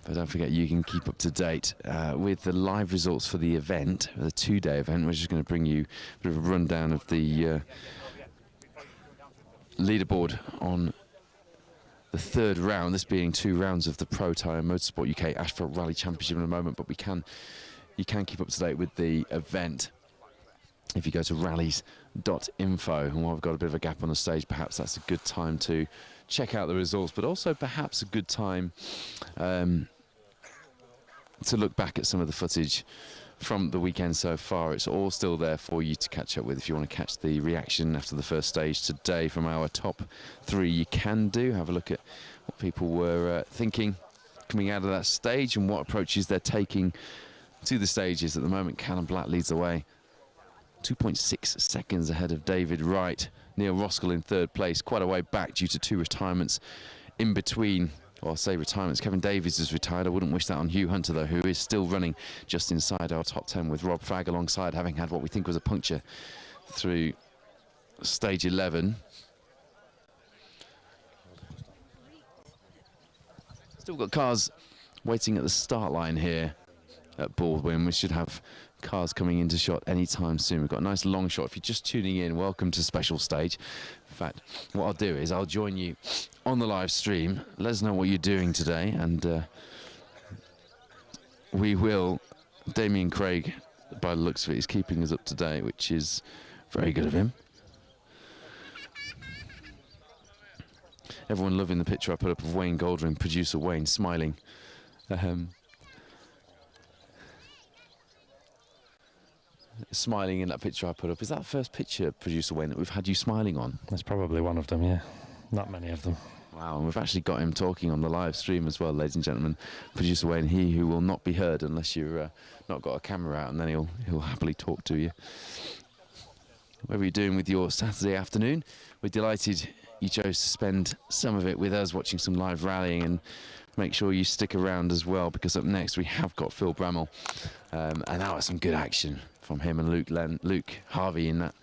But don't forget, you can keep up to date with the live results for the event, the 2-day event. We're just going to bring you a bit of a rundown of the leaderboard on the 3rd round, this being 2 rounds of the Pro Tyre Motorsport UK Asphalt Rally Championship in a moment, but you can keep up to date with the event if you go to rallies.info. And while we've got a bit of a gap on the stage, perhaps that's a good time to check out the results, but also perhaps a good time to look back at some of the footage from the weekend so far. It's all still there for you to catch up with. If you want to catch the reaction after the first stage today from our top 3, you can do. Have a look at what people were thinking coming out of that stage and what approaches they're taking to the stages. At the moment, Callum Black leads the way, 2.6 seconds ahead of David Wright. Neil Roskell in 3rd place, quite a way back due to 2 retirements in between. Well, I'll say retirements. Kevin Davies is retired. I wouldn't wish that on Hugh Hunter, though, who is still running just inside our top 10 with Rob Fagg alongside, having had what we think was a puncture through stage 11. Still got cars waiting at the start line here at Baldwin. We should have cars coming into shot anytime soon. We've got a nice long shot. If you're just tuning in, welcome to special stage. In fact, what I'll do is I'll join you on the live stream. Let us know what you're doing today, and we will. Damien Craig, by the looks of it, is keeping us up to date, which is very good of him. Everyone loving the picture I put up of Wayne Goldring, producer Wayne, smiling. Smiling in that picture I put up. Is that the first picture, producer Wayne, that we've had you smiling on? That's probably one of them, yeah. Not many of them. Wow, and we've actually got him talking on the live stream as well, ladies and gentlemen. Producer Wayne, he who will not be heard unless you're not got a camera out, and then he'll happily talk to you. Whatever you're doing with your Saturday afternoon, we're delighted you chose to spend some of it with us watching some live rallying, and make sure you stick around as well, because up next we have got Phil Bramall, and that was some good action from him and Luke Harvey in that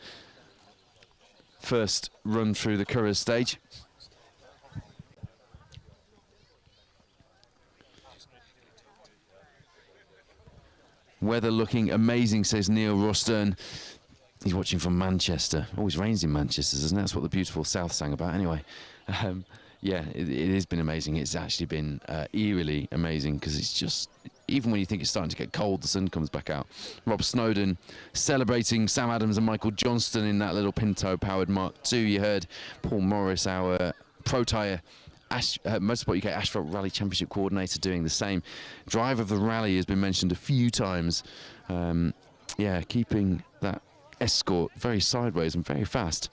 first run through the Curragh stage. Weather looking amazing, says Neil Roston. He's watching from Manchester. Always rains in Manchester, doesn't it? That's what the beautiful South sang about anyway. Yeah, it has been amazing. It's actually been eerily amazing, because it's just, even when you think it's starting to get cold, the sun comes back out. Rob Snowden celebrating Sam Adams and Michael Johnston in that little Pinto-powered Mark II. You heard Paul Morris, our Pro Tyre Motorsport UK Asphalt Rally Championship coordinator, doing the same. Driver of the rally has been mentioned a few times. Yeah, keeping that escort very sideways and very fast.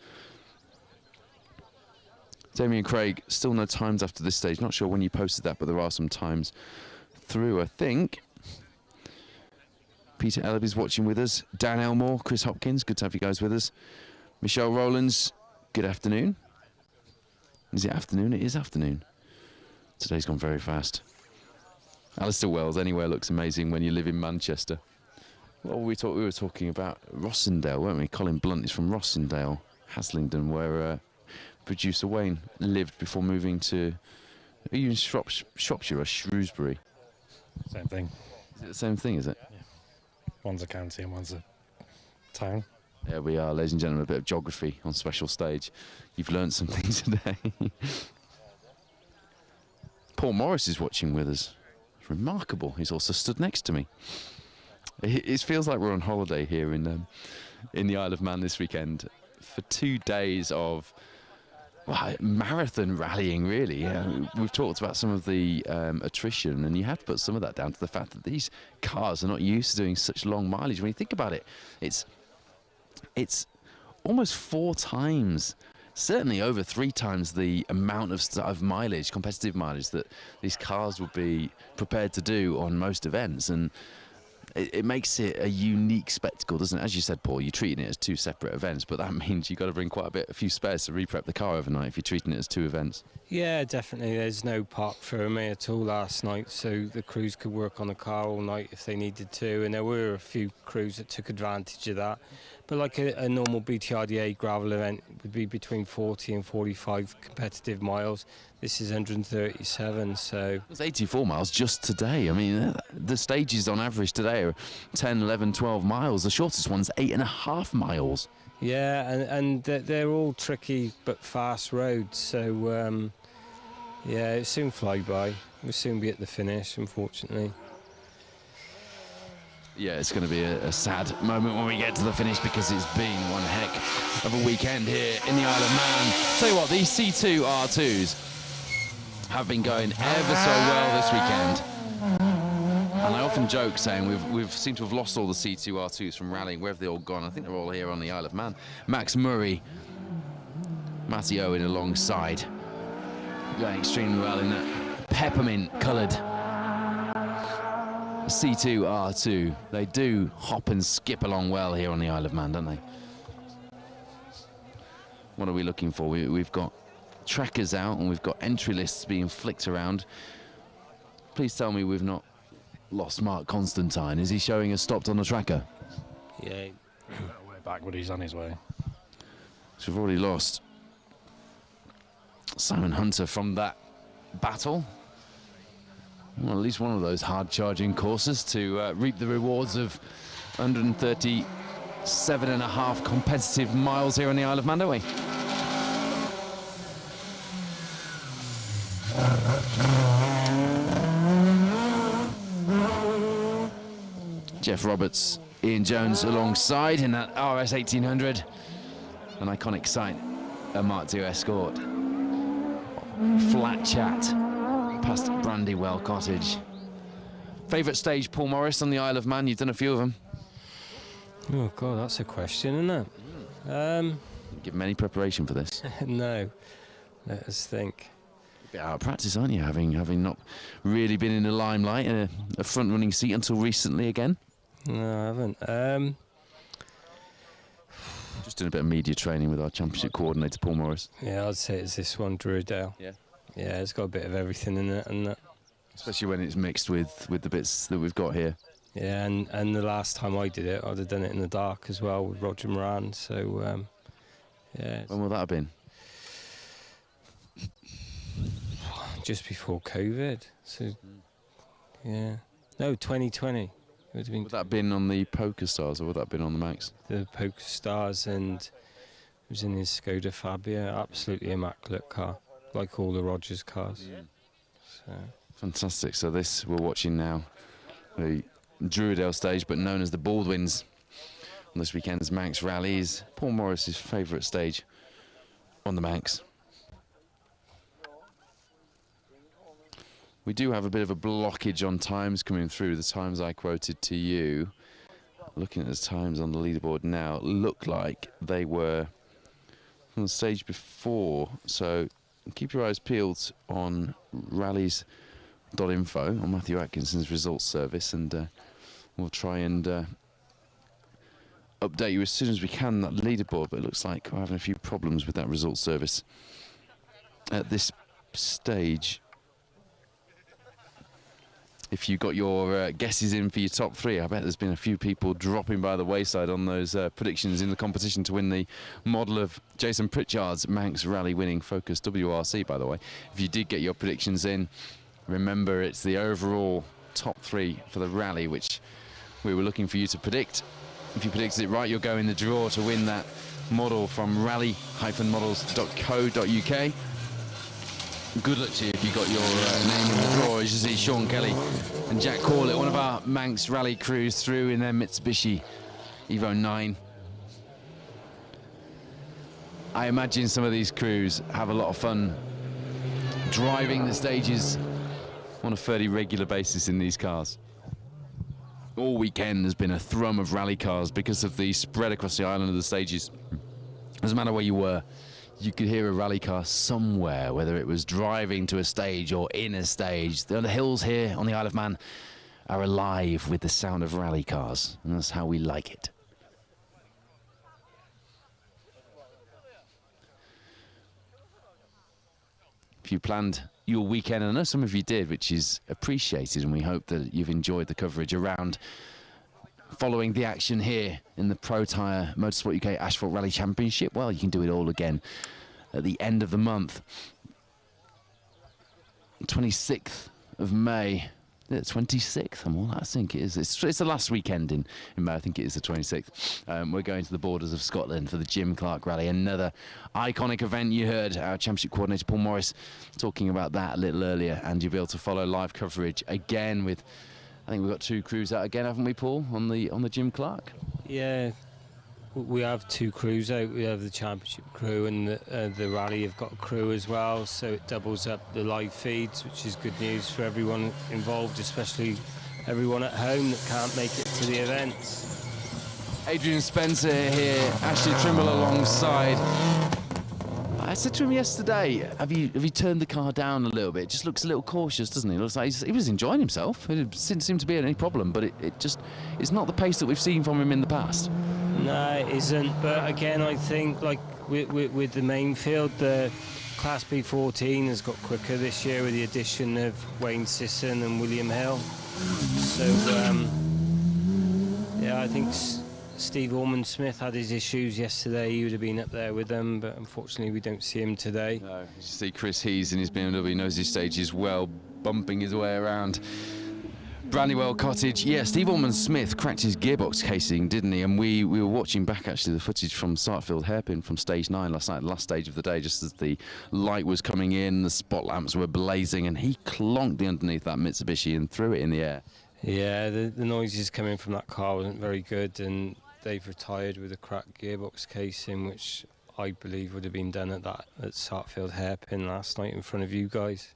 Damien Craig, still no times after this stage. Not sure when you posted that, but there are some times through, I think. Peter Ellaby's watching with us. Dan Elmore, Chris Hopkins, good to have you guys with us. Michelle Rowlands, good afternoon. Is it afternoon? It is afternoon. Today's gone very fast. Alistair Wells, anywhere looks amazing when you live in Manchester. Well, we were talking about Rossendale, weren't we? Colin Blunt is from Rossendale, Haslingden, where producer Wayne lived before moving to... Are you in Shropshire or Shrewsbury? Same thing. Is it the same thing, is it? Yeah. One's a county and one's a town. There we are, ladies and gentlemen, a bit of geography on special stage. You've learned something today. Paul Morris is watching with us. It's remarkable. He's also stood next to me. It feels like we're on holiday here in the Isle of Man this weekend for 2 days of marathon rallying, really. We've talked about some of the attrition, and you have to put some of that down to the fact that these cars are not used to doing such long mileage. When you think about it, it's almost 4 times, certainly over 3 times the amount of mileage, competitive mileage, that these cars would be prepared to do on most events. And it makes it a unique spectacle, doesn't it? As you said, Paul, you're treating it as 2 separate events, but that means you've got to bring a few spares to re-prep the car overnight if you're treating it as 2 events. Yeah, definitely. There's no park for me at all last night, so the crews could work on the car all night if they needed to, and there were a few crews that took advantage of that. But like a normal BTRDA gravel event would be between 40 and 45 competitive miles. This is 137, so... It's 84 miles just today. I mean, the stages on average today are 10, 11, 12 miles. The shortest one's 8.5 miles. Yeah, and they're all tricky but fast roads, so yeah, it'll soon fly by. We'll soon be at the finish, unfortunately. Yeah, it's going to be a sad moment when we get to the finish, because it's been one heck of a weekend here in the Isle of Man. Tell you what, these C2 R2s have been going ever so well this weekend. And I often joke saying we've seemed to have lost all the C2 R2s from rallying. Where have they all gone? I think they're all here on the Isle of Man. Max Murray, Matty Owen alongside, going extremely well in that peppermint-coloured C2 R2. They do hop and skip along well here on the Isle of Man, don't they? What are we looking for? We've got trackers out and we've got entry lists being flicked around. Please tell me we've not lost Mark Constantine. Is he showing us stopped on the tracker? Yeah. Way back, but he's on his way. So we've already lost Simon Hunter from that battle. Well, at least one of those hard-charging courses to reap the rewards of 137.5 competitive miles here on the Isle of Man, don't we? Jeff Roberts, Ian Jones alongside in that RS 1800. An iconic sight, a Mark II Escort. Flat chat past Brandywell Cottage. Favourite stage, Paul Morris, on the Isle of Man? You've done a few of them. Oh, God, that's a question, isn't it? Give him any preparation for this. No. Let us think. A bit out of practice, aren't you, having not really been in the limelight in a front-running seat until recently again? No, I haven't. Just doing a bit of media training with our championship coordinator, Paul Morris. Yeah, I'd say it's this one, Drewdale. Yeah. Yeah, it's got a bit of everything in it, and Especially when it's mixed with the bits that we've got here. yeah, and the last time I did it, I'd have done it in the dark as well with Roger Moran. So yeah, When will that have been? just before COVID. So yeah, no, 2020. It would have been Would that have been on the Poker Stars or would that have been on the Manx? the Poker Stars, and it was in his Skoda Fabia. Absolutely immaculate car, like all the Rogers cars. So. Fantastic. So this we're watching now, the Druidale stage, but known as the Baldwins. On this weekend's Manx Rally is Paul Morris's favourite stage on the Manx. We do have a bit of a blockage on times coming through. The times I quoted to you, looking at the times on the leaderboard now, look like they were from the stage before. So keep your eyes peeled on rallies.info, on Matthew Atkinson's results service, and we'll try and update you as soon as we can that leaderboard. But it looks like we're having a few problems with that results service at this stage. If you got your guesses in for your top three, I bet there's been a few people dropping by the wayside on those predictions in the competition to win the model of Jason Pritchard's Manx Rally winning Focus WRC, by the way. If you did get your predictions in, remember it's the overall top three for the rally, which we were looking for you to predict. If you predicted it right, you'll go in the draw to win that model from rally-models.co.uk. Good luck to you if you got your name in the draw. As you see, Sean Kelly and Jack Corlett, one of our Manx Rally crews, through in their Mitsubishi Evo 9. I imagine some of these crews have a lot of fun driving the stages on a fairly regular basis in these cars. All weekend there's been a thrum of rally cars because of the spread across the island of the stages. Doesn't matter where you were, you could hear a rally car somewhere, whether it was driving to a stage or in a stage. The hills here on the Isle of Man are alive with the sound of rally cars, and that's how we like it. If you planned your weekend, and I know some of you did, which is appreciated, and we hope that you've enjoyed the coverage around following the action here in the Pro Tyre Motorsport UK Asphalt Rally Championship. Well, you can do it all again at the end of the month. 26th of May. The 26th, I think it is. It's the last weekend in May. I think it is the 26th. We're going to the borders of Scotland for the Jim Clark Rally, another iconic event. You heard our championship coordinator Paul Morris talking about that a little earlier, and you'll be able to follow live coverage again with, I think we've got two crews out again, haven't we, Paul, on the Jim Clark? Yeah, we have two crews out. We have the championship crew, and the rally have got a crew as well, so it doubles up the live feeds, which is good news for everyone involved, especially everyone at home that can't make it to the events. Adrian Spencer here, Ashley Trimble alongside. I said to him yesterday, have you turned the car down a little bit? It just looks a little cautious, doesn't he? It looks like he was enjoying himself. It didn't seem to be any problem, but it's not the pace that we've seen from him in the past. No, it isn't. But again, I think like with the main field, the Class B14 has got quicker this year with the addition of Wayne Sisson and William Hill. So yeah, I think Steve Ormond-Smith had his issues yesterday. He would have been up there with them, but unfortunately we don't see him today. No, you see Chris Hees in his BMW, knows his stages well, bumping his way around Brandywell Cottage. Yeah, Steve Ormond-Smith cracked his gearbox casing, didn't he? And we were watching back actually the footage from Sartfield Hairpin from stage 9 last night, the last stage of the day, just as the light was coming in, the spot lamps were blazing, and he clonked underneath that Mitsubishi and threw it in the air. Yeah, the noises coming from that car wasn't very good, and they've retired with a cracked gearbox casing, which I believe would have been done at Sartfield Hairpin last night in front of you guys.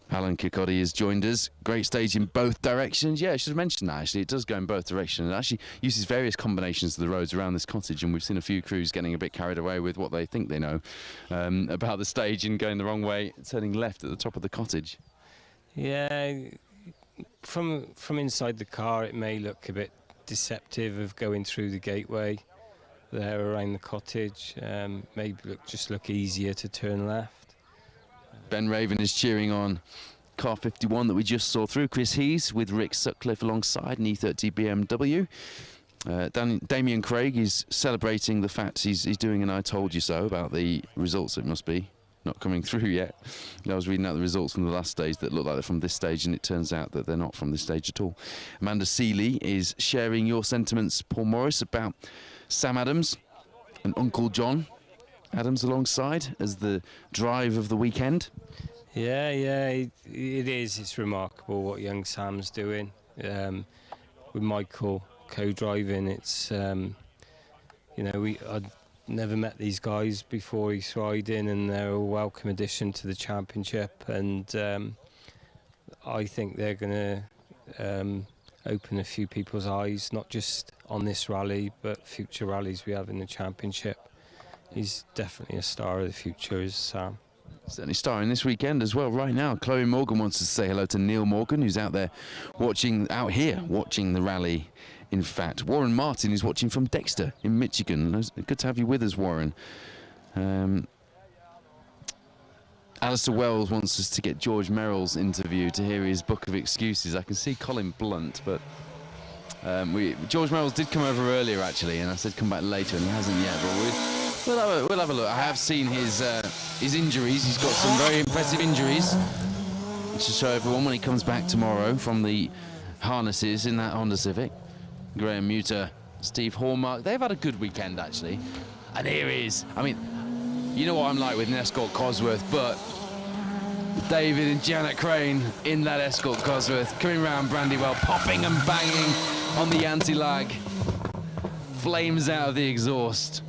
Alan Kirkcaldy has joined us. Great stage in both directions. Yeah, I should have mentioned that, actually. It does go in both directions. It actually uses various combinations of the roads around this cottage, and we've seen a few crews getting a bit carried away with what they think they know about the stage and going the wrong way, turning left at the top of the cottage. Yeah, from inside the car, it may look a bit deceptive of going through the gateway there around the cottage. Maybe look easier to turn left. Ben Raven is cheering on car 51 that we just saw through. Chris Hees with Rick Sutcliffe alongside an E30 BMW. Damien Craig is celebrating the fact he's doing an I told you so about the results, it must be. not coming through yet. I was reading out the results from the last stage that looked like they're from this stage, and it turns out that they're not from this stage at all. Amanda Seeley is sharing your sentiments, Paul Morris, about Sam Adams and Uncle John Adams alongside as the drive of the weekend. Yeah, it is. It's remarkable what young Sam's doing. With Michael co-driving, it's, you know, I'd never met these guys before he's riding, and they're a welcome addition to the championship, and I think they're going to open a few people's eyes, not just on this rally, but future rallies we have in the championship. He's definitely a star of the future, is Sam. Certainly starring this weekend as well. Right now, Chloe Morgan wants to say hello to Neil Morgan, who's out there watching the rally. In fact, Warren Martin is watching from Dexter in Michigan. Good to have you with us, Warren. Alistair Wells wants us to get George Merrill's interview to hear his book of excuses. I can see Colin Blunt, but George Merrill's did come over earlier actually, and I said come back later, and he hasn't yet. But we'll have a look. I have seen his injuries. He's got some very impressive injuries to show everyone when he comes back tomorrow from the harnesses in that Honda Civic. Graham Muter, Steve Hallmark, they've had a good weekend actually. And here he is. I mean, you know what I'm like with an Escort Cosworth, but David and Janet Crane in that Escort Cosworth coming round Brandywell, popping and banging on the anti-lag. Flames out of the exhaust.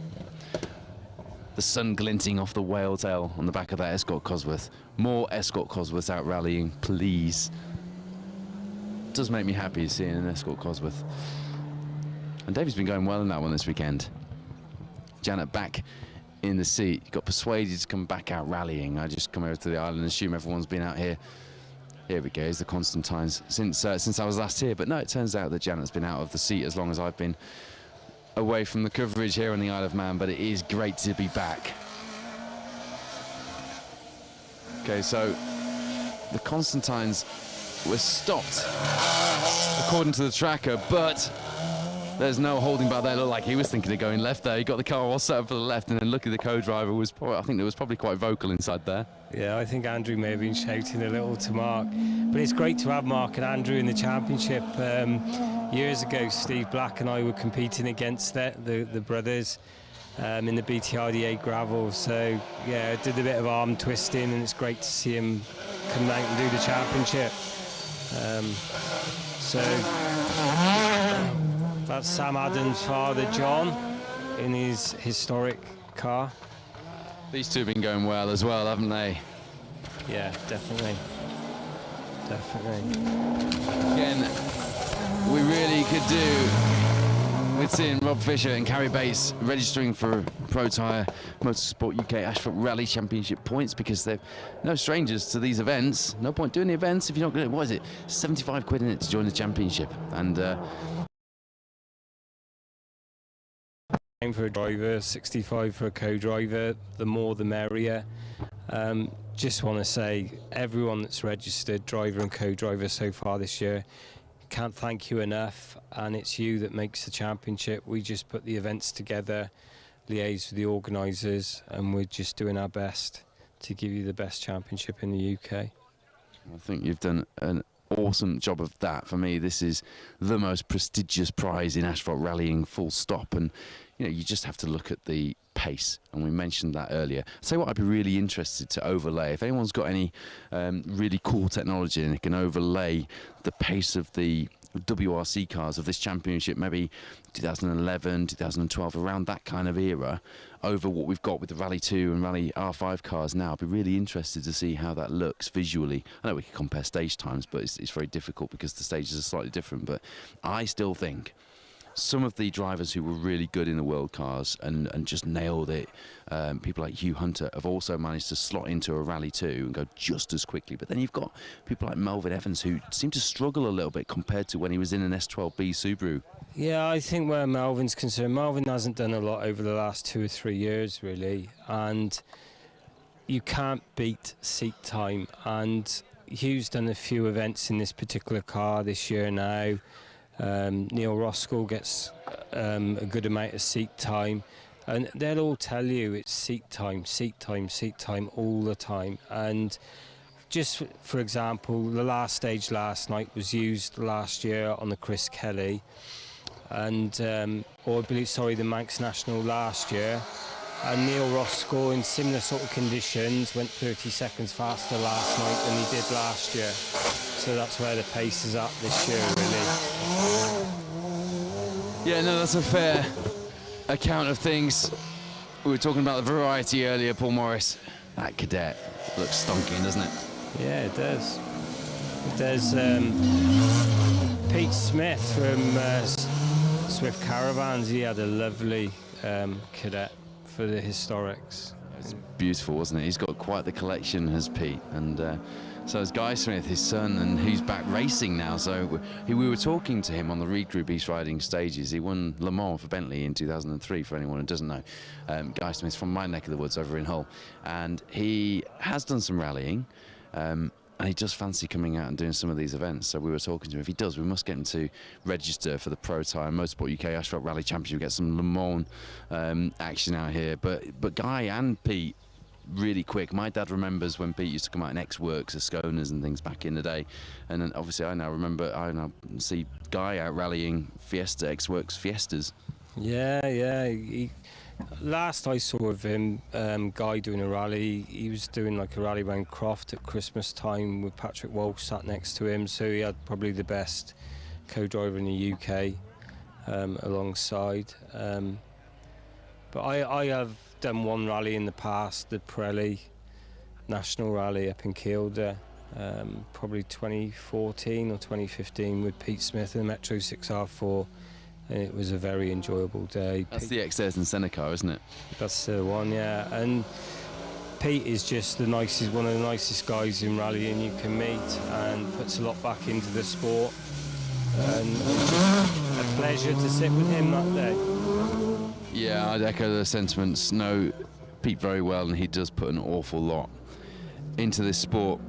The sun glinting off the whale tail on the back of that Escort Cosworth. More Escort Cosworths out rallying, please. It does make me happy seeing an Escort Cosworth. And David's been going well in that one this weekend. Janet back in the seat. Got persuaded to come back out rallying. I just come over to the island and assume everyone's been out here. Here we go, here's the Constantines since I was last here. But no, it turns out that Janet's been out of the seat as long as I've been away from the coverage here on the Isle of Man, but it is great to be back. Okay, so the Constantines were stopped according to the tracker, but there's no holding back there. Looked like he was thinking of going left there. He got the car all set up for the left, and then look at the co-driver was I think it was probably quite vocal inside there. Yeah, I think Andrew may have been shouting a little to Mark, but it's great to have Mark and Andrew in the championship. Years ago, Steve Black and I were competing against the brothers in the BTRDA gravel. So yeah, I did a bit of arm twisting, and it's great to see him come out and do the championship. So that's Sam Adams' father, John, in his historic car. These two have been going well as well, haven't they? Yeah, definitely. Again, we really could do with seeing Rob Fisher and Carrie Bates registering for Pro Tyre Motorsport UK Asphalt Rally Championship points, because they're no strangers to these events. No point doing the events if you're not going to, what is it, 75 quid in it to join the championship. And for a driver, 65 for a co-driver, the more the merrier. Just want to say, everyone that's registered, driver and co-driver so far this year, can't thank you enough, and it's you that makes the championship. We just put the events together, liaise with the organisers, and we're just doing our best to give you the best championship in the UK. I think you've done an awesome job of that. For me, this is the most prestigious prize in asphalt rallying, full stop. And you know, you just have to look at the pace, and we mentioned that earlier. I'll tell you what, I'd be really interested to overlay, if anyone's got any really cool technology and it can overlay the pace of the WRC cars of this championship, maybe 2011, 2012, around that kind of era, over what we've got with the Rally 2 and Rally R5 cars now. I'd be really interested to see how that looks visually. I know we can compare stage times, but it's very difficult because the stages are slightly different. But I still think some of the drivers who were really good in the world cars and just nailed it, people like Hugh Hunter, have also managed to slot into a Rally 2 and go just as quickly. But then you've got people like Melvin Evans who seem to struggle a little bit compared to when he was in an S12B Subaru. Yeah, I think where Melvin's concerned, Melvin hasn't done a lot over the last 2 or 3 years really, and you can't beat seat time. And Hugh's done a few events in this particular car this year now. Neil Roskell gets a good amount of seat time, And they'll all tell you it's seat time, seat time, seat time all the time. And just for example, the last stage last night was used last year on the Chris Kelly, and or I believe, sorry, the Manx National last year. And Neil Roscoe, in similar sort of conditions, went 30 seconds faster last night than he did last year. So that's where the pace is at this year, really. Yeah, no, that's a fair account of things. We were talking about the variety earlier, Paul Morris. That cadet looks stonking, doesn't it? Yeah, it does. There's Pete Smith from Swift Caravans. He had a lovely cadet for the historics. It's beautiful, wasn't it? He's got quite the collection, has Pete, and so has Guy Smith, his son, and who's back racing now. So we were talking to him on the Reed Group East Riding stages. He won Le Mans for Bentley in 2003, for anyone who doesn't know. Guy Smith's from my neck of the woods over in Hull, and he has done some rallying. And he does fancy coming out and doing some of these events. So we were talking to him. If he does, we must get him to register for the Pro Tyre Motorsport UK Asphalt Rally Championship. Get some Le Mans action out here. But Guy and Pete, really quick. My dad remembers when Pete used to come out in X-Works, Asconas and things back in the day. And then obviously I now see Guy out rallying Fiesta, X-Works Fiestas. Yeah. Last I saw of him, Guy doing a rally, he was doing like a rally around Croft at Christmas time with Patrick Walsh sat next to him, so he had probably the best co-driver in the UK alongside. But I have done one rally in the past, the Pirelli National Rally up in Kielder, probably 2014 or 2015 with Pete Smith in the Metro 6R4. And it was a very enjoyable day. That's the XS Senna car, isn't it? That's the one, yeah. And Pete is just the nicest, one of the nicest guys in rallying you can meet, and puts a lot back into the sport. And it was just a pleasure to sit with him that day. Yeah, I'd echo the sentiments. Know Pete very well, and he does put an awful lot into this sport.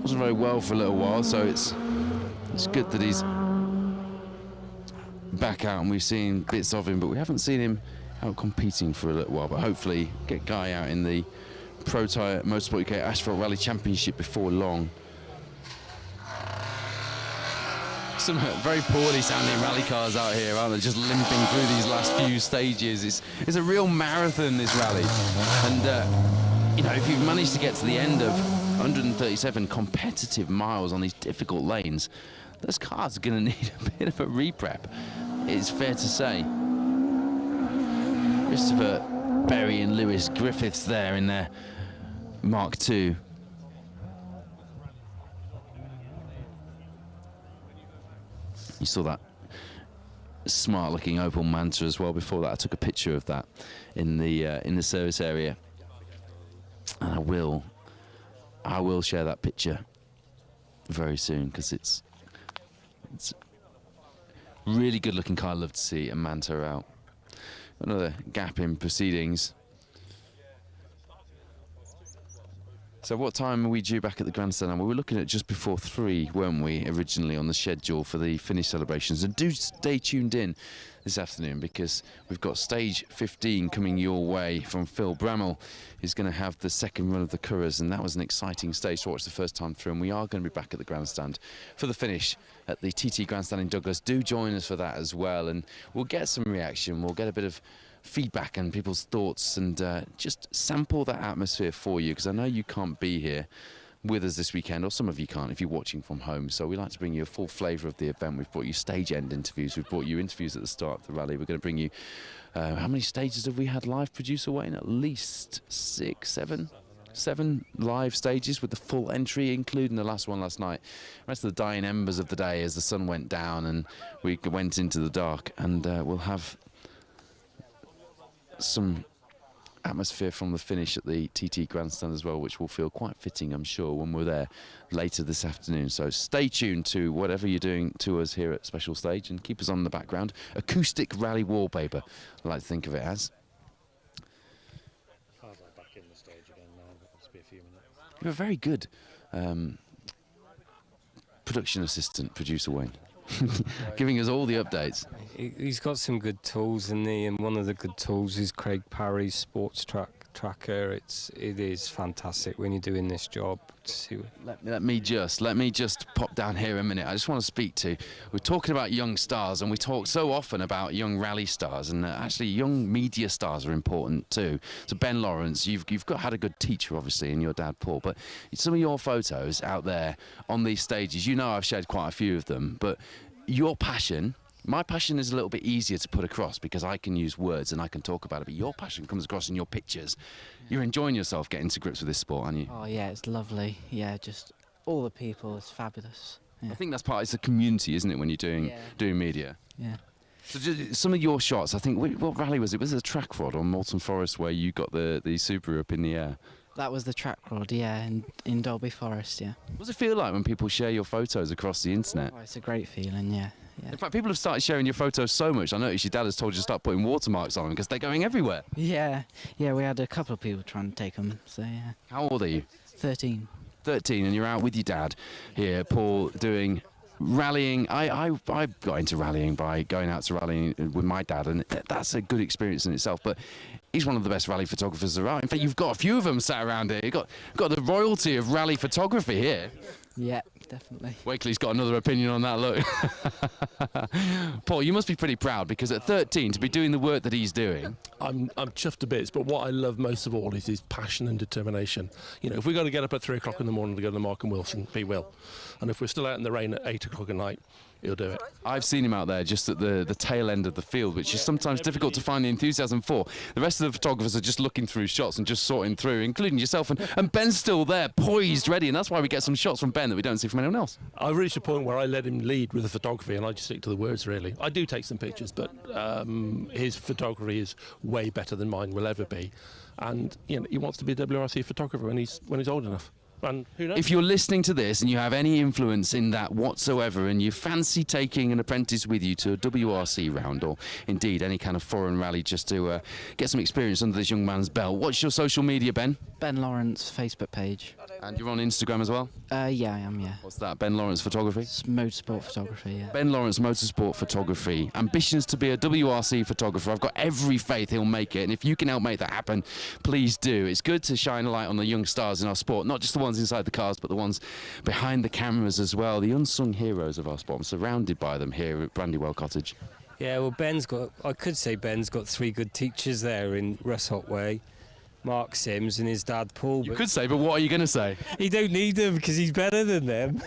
Wasn't very well for a little while, so it's good that he's back out and we've seen bits of him, but we haven't seen him out competing for a little while. But hopefully get Guy out in the Pro Tyre Motorsport UK Asphalt Rally Championship before long. Some very poorly sounding rally cars out here, aren't they, just limping through these last few stages. It's a real marathon, this rally, and you know, if you've managed to get to the end of 137 competitive miles on these difficult lanes, those cars are going to need a bit of a re-prep, it's fair to say. Christopher Berry and Lewis Griffiths there in their Mark II. You saw that smart-looking Opel Manta as well. Before that, I took a picture of that in the service area, and I will share that picture very soon, because it's really good looking car. I'd love to see a Manta out. Another gap in proceedings. So what time are we due back at the grandstand? We were looking at just before 3, weren't we, originally on the schedule for the finish celebrations. And do stay tuned in this afternoon, because we've got stage 15 coming your way from Phil Bramall, who's going to have the second run of the Curras, and that was an exciting stage to watch the first time through. And we are going to be back at the grandstand for the finish at the TT Grandstand in Douglas. Do join us for that as well, and we'll get some reaction. We'll get a bit of feedback and people's thoughts, and just sample that atmosphere for you, because I know you can't be here with us this weekend, or some of you can't if you're watching from home. So we like to bring you a full flavour of the event. We've brought you stage end interviews, we've brought you interviews at the start of the rally. We're going to bring you how many stages have we had live, producer Wayne? At least 6, 7 live stages with the full entry, including the last one last night. The rest of the dying embers of the day as the sun went down and we went into the dark. And we'll have some atmosphere from the finish at the TT Grandstand as well, which will feel quite fitting, I'm sure, when we're there later this afternoon. So stay tuned to whatever you're doing to us here at Special Stage, and keep us on in the background. Acoustic rally wallpaper, I like to think of it as. Back in the stage again now, but it'll be a few minutes. You're a very good production assistant, producer Wayne. giving us all the updates. He's got some good tools, and one of the good tools is Craig Parry's sports tracker. It is fantastic when you're doing this job. Let me just pop down here a minute. I just want to speak to. We're talking about young stars, and we talk so often about young rally stars, and actually young media stars are important too. So Ben Lawrence, you've had a good teacher obviously in your dad Paul, but some of your photos out there on these stages, you know I've shared quite a few of them, but your passion. My passion is a little bit easier to put across because I can use words and I can talk about it, but your passion comes across in your pictures. You're enjoying yourself getting to grips with this sport, aren't you? Oh yeah, it's lovely. Yeah, just all the people, it's fabulous. Yeah. I think that's part, it's a community, isn't it, when you're doing media? Yeah. So just some of your shots, I think, what rally was it? Was it a track rod on Moulton Forest where you got the Subaru up in the air? That was the track rod, yeah, in Dolby Forest, yeah. What does it feel like when people share your photos across the internet? Oh, it's a great feeling, yeah. In fact, people have started sharing your photos so much. I noticed your dad has told you to start putting watermarks on them because they're going everywhere. Yeah, we had a couple of people trying to take them, so yeah. How old are you? 13. 13, and you're out with your dad here, Paul, doing rallying. I got into rallying by going out to rallying with my dad, and that's a good experience in itself. But he's one of the best rally photographers there are. In fact, you've got a few of them sat around here. You've got the royalty of rally photography here. Yeah, definitely. Wakely's got another opinion on that, look. Paul, you must be pretty proud because at 13, to be doing the work that he's doing. I'm chuffed to bits, but what I love most of all is his passion and determination. You know, if we've got to get up at 3 o'clock in the morning to go to the Mark and Wilson, he will. And if we're still out in the rain at 8 o'clock at night, he'll do it. I've seen him out there just at the tail end of the field, which is sometimes difficult to find the enthusiasm for. The rest of the photographers are just looking through shots and just sorting through, including yourself. And Ben's still there, poised, ready, and that's why we get some shots from Ben that we don't see from anyone else. I've reached a point where I let him lead with the photography and I just stick to the words, really. I do take some pictures, but his photography is way better than mine will ever be. And you know, he wants to be a WRC photographer when he's old enough. And who knows? If you're listening to this and you have any influence in that whatsoever and you fancy taking an apprentice with you to a WRC round or indeed any kind of foreign rally just to get some experience under this young man's belt, what's your social media, Ben? Ben Lawrence Facebook page. And you're on Instagram as well? Yeah, I am, yeah. What's that, Ben Lawrence Photography? It's motorsport photography, yeah. Ben Lawrence Motorsport Photography. Ambitions to be a WRC photographer. I've got every faith he'll make it, and if you can help make that happen, please do. It's good to shine a light on the young stars in our sport, not just the ones inside the cars, but the ones behind the cameras as well, the unsung heroes of our sport. I'm surrounded by them here at Brandywell Cottage. Yeah, well, Ben's got 3 good teachers there in Russ Otway, Mark Sims and his dad Paul. You could say, but what are you going to say? He don't need them because he's better than them.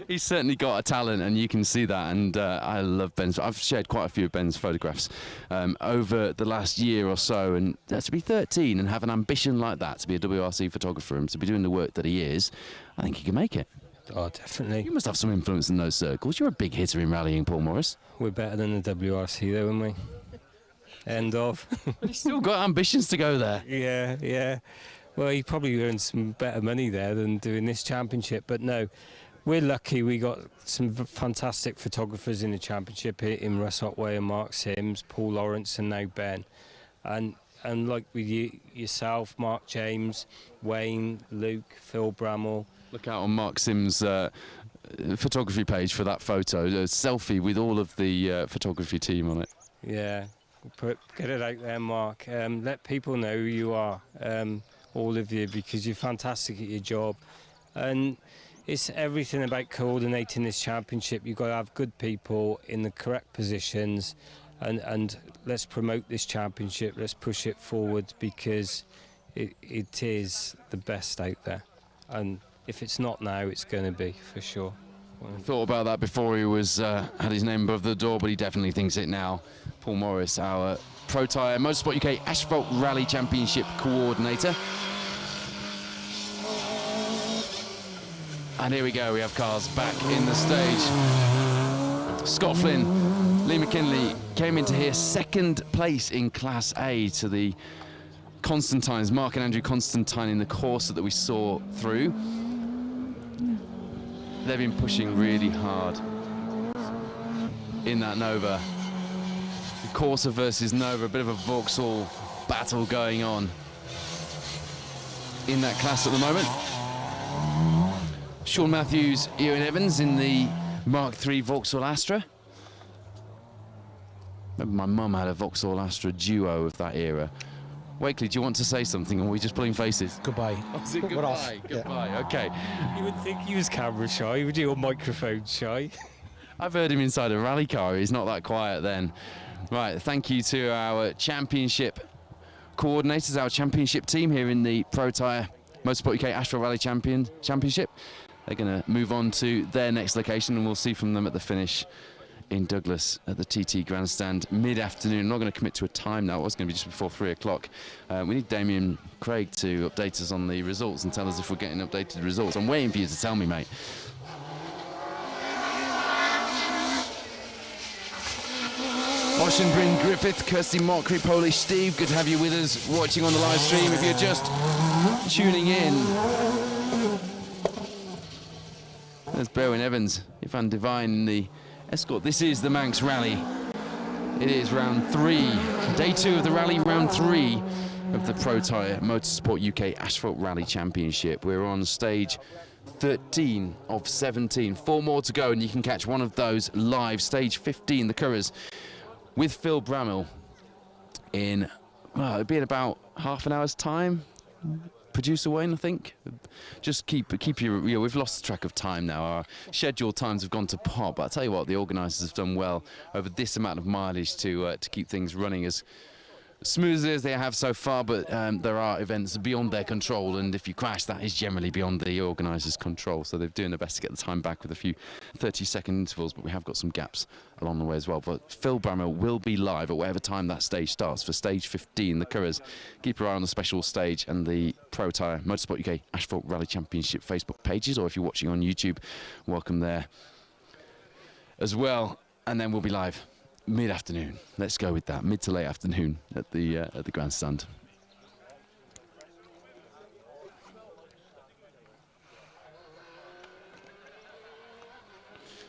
He's certainly got a talent, and you can see that. And I love Ben's. I've shared quite a few of Ben's photographs over the last year or so. And to be 13 and have an ambition like that, to be a WRC photographer and to be doing the work that he is, I think he can make it. Oh, definitely. You must have some influence in those circles. You're a big hitter in rallying, Paul Morris. We're better than the WRC, though, aren't we? End of. But he's still got ambitions to go there. Yeah. Well, he probably earned some better money there than doing this championship. But no, we're lucky. We got some fantastic photographers in the championship in Russ Otway and Mark Sims, Paul Lawrence, and now Ben. And like with yourself, Mark James, Wayne, Luke, Phil Bramall. Look out on Mark Sims' photography page for that photo, a selfie with all of the photography team on it. Yeah. Get it out there, Mark. Let people know who you are, all of you, because you're fantastic at your job. And it's everything about coordinating this championship. You've got to have good people in the correct positions, and let's promote this championship. Let's push it forward because it is the best out there. And if it's not now, it's going to be, for sure. I thought about that before he was had his name above the door, but he definitely thinks it now. Paul Morris, our Pro Tyre Motorsport UK Asphalt Rally Championship coordinator. And here we go, we have cars back in the stage. Scott Flynn, Lee McKinley came into here second place in Class A to the Constantines, Mark and Andrew Constantine in the Corsa that we saw through. They've been pushing really hard in that Nova. Corsa versus Nova, a bit of a Vauxhall battle going on in that class at the moment. Sean Matthews, Ewan Evans in the Mark III Vauxhall Astra. Remember my mum had a Vauxhall Astra duo of that era. Wakely, do you want to say something, or are we just pulling faces? Goodbye. Oh, is it We're off. goodbye? Goodbye, okay. You would think he was camera shy, would you, or microphone shy? I've heard him inside a rally car. He's not that quiet then. Right, thank you to our championship coordinators, our championship team here in the Pro Tyre Motorsport UK Asheville Rally Championship. They're going to move on to their next location, and we'll see from them at the finish in Douglas at the TT Grandstand mid-afternoon. I'm not going to commit to a time now. It was going to be just before 3 o'clock. We need Damien Craig to update us on the results and tell us if we're getting updated results. I'm waiting for you to tell me, mate. Oshenbrin, Griffith, Kirsty Mockery, Polish Steve, good to have you with us watching on the live stream. If you're just tuning in, there's Berwin Evans, Ivan Devine in the escort. This is the Manx Rally. It is round 3, day 2 of the rally, round 3 of the Pro Tyre Motorsport UK Asphalt Rally Championship. We're on stage 13 of 17, 4 more to go, and you can catch one of those live. Stage 15, the Curras, with Phil Bramall in, well, it'll be in about half an hour's time. Producer Wayne, I think. Just keep your, we've lost track of time now. Our scheduled times have gone to pot, but I'll tell you what, the organisers have done well over this amount of mileage to keep things running as smoothly as they have so far, but there are events beyond their control, and if you crash, that is generally beyond the organisers' control, so they're doing their best to get the time back with a few 30-second intervals, but we have got some gaps along the way as well. But Phil Bramall will be live at whatever time that stage starts for stage 15, the Curras. Keep your eye on the special stage and the Pro Tyre Motorsport UK Asphalt Rally Championship Facebook pages, or if you're watching on YouTube, welcome there as well. And then we'll be live mid-afternoon. Let's go with that. Mid to late afternoon at the grandstand.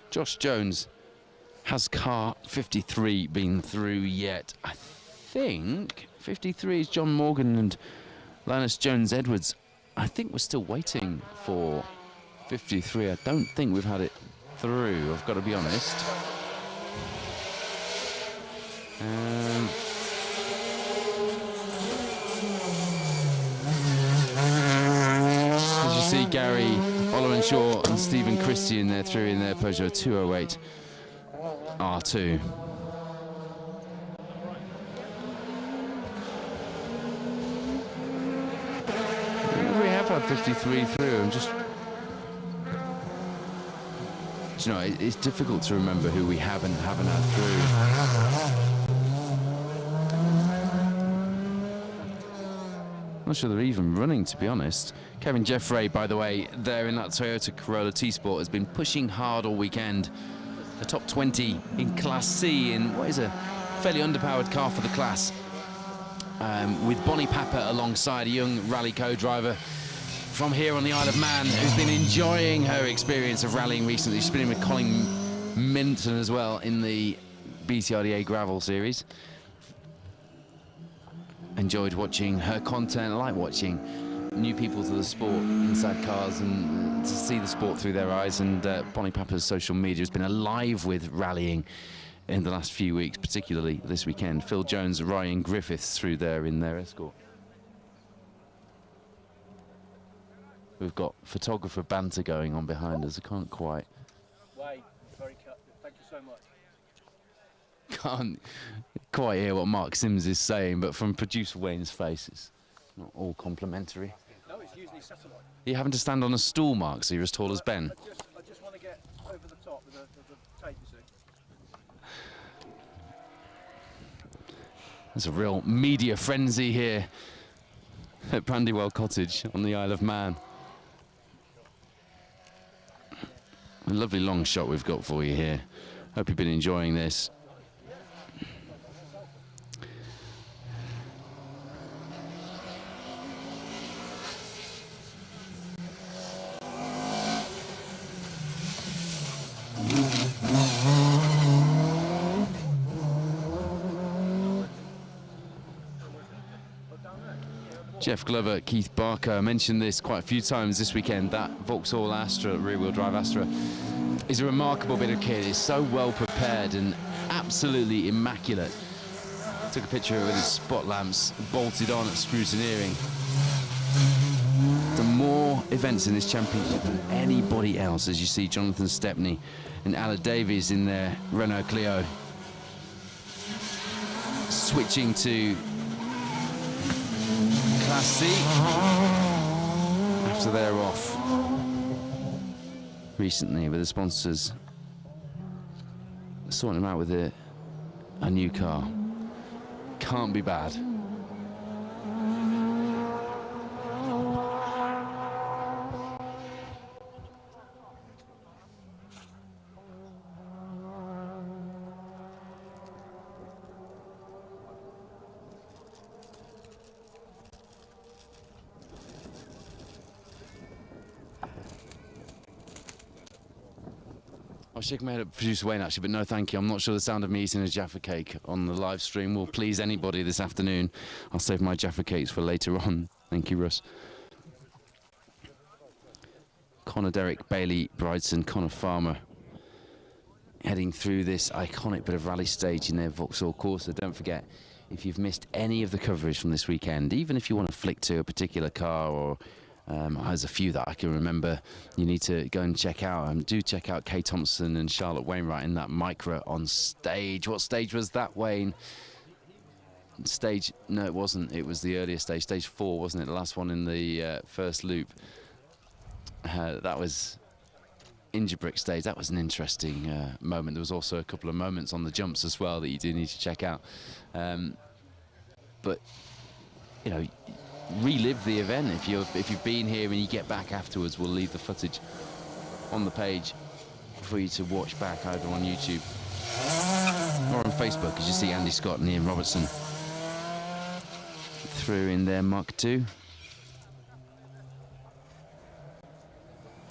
Josh Jones, has car 53 been through yet? I think 53 is John Morgan and Linus Jones Edwards. I think we're still waiting for 53. I don't think we've had it through, I've got to be honest. As you see, Gary, Oliver Shaw and Stephen Christie in there through in their Peugeot 208 R2. We have had 53 through. I'm just, you know, it's difficult to remember who we haven't had through. I'm not sure they're even running, to be honest. Kevin Jeffrey, by the way, there in that Toyota Corolla T-Sport, has been pushing hard all weekend. The top 20 in Class C in what is a fairly underpowered car for the class. With Bonnie Papper alongside, a young rally co-driver from here on the Isle of Man, who's been enjoying her experience of rallying recently. She's been in with Colin Minton as well in the BTRDA Gravel Series. Enjoyed watching her content. I like watching new people to the sport inside cars and to see the sport through their eyes. And Bonnie Papper's social media has been alive with rallying in the last few weeks, particularly this weekend. Phil Jones, Ryan Griffiths through there in their escort. We've got photographer banter going on behind us. I can't quite. Way, very cut. Thank you so much. Can't quite hear what Mark Sims is saying, but from producer Wayne's face, it's not all complimentary. No, it's usually satellite. You're having to stand on a stool, Mark, so you're as tall as Ben. I just want to get over the top with the tape, you see. There's a real media frenzy here at Brandywell Cottage on the Isle of Man. A lovely long shot we've got for you here. Hope you've been enjoying this. Jeff Glover, Keith Barker, I mentioned this quite a few times this weekend, that Vauxhall Astra, rear-wheel drive Astra, He's a remarkable bit of kit. He's so well prepared and absolutely immaculate. Took a picture of it with his spot lamps bolted on at scrutineering. The more events in this championship than anybody else, as you see Jonathan Stepney and Alan Davies in their Renault Clio. Switching to Class C after they're off recently with the sponsors sorting them out with a new car. Can't be bad. I'll shake my head at producer Wayne actually, but no thank you. I'm not sure the sound of me eating a Jaffa cake on the live stream will please anybody this afternoon. I'll save my Jaffa cakes for later on. Thank you, Russ. Connor Derrick, Bailey Bridson, Connor Farmer heading through this iconic bit of rally stage in their Vauxhall Corsa. Don't forget, if you've missed any of the coverage from this weekend, even if you want to flick to a particular car or there's a few that I can remember you need to go and check out. Do check out Kay Thompson and Charlotte Wainwright in that Micra on stage. What stage was that, Wayne? Stage, no it wasn't, it was the earlier stage, stage 4, wasn't it? The last one in the first loop. That was Ingebrigtsen stage. That was an interesting moment. There was also a couple of moments on the jumps as well that you do need to check out. But, you know, relive the event if you've been here and you get back afterwards. We'll leave the footage on the page for you to watch back either on YouTube or on Facebook, as you see Andy Scott and Ian Robertson through in their Mark II.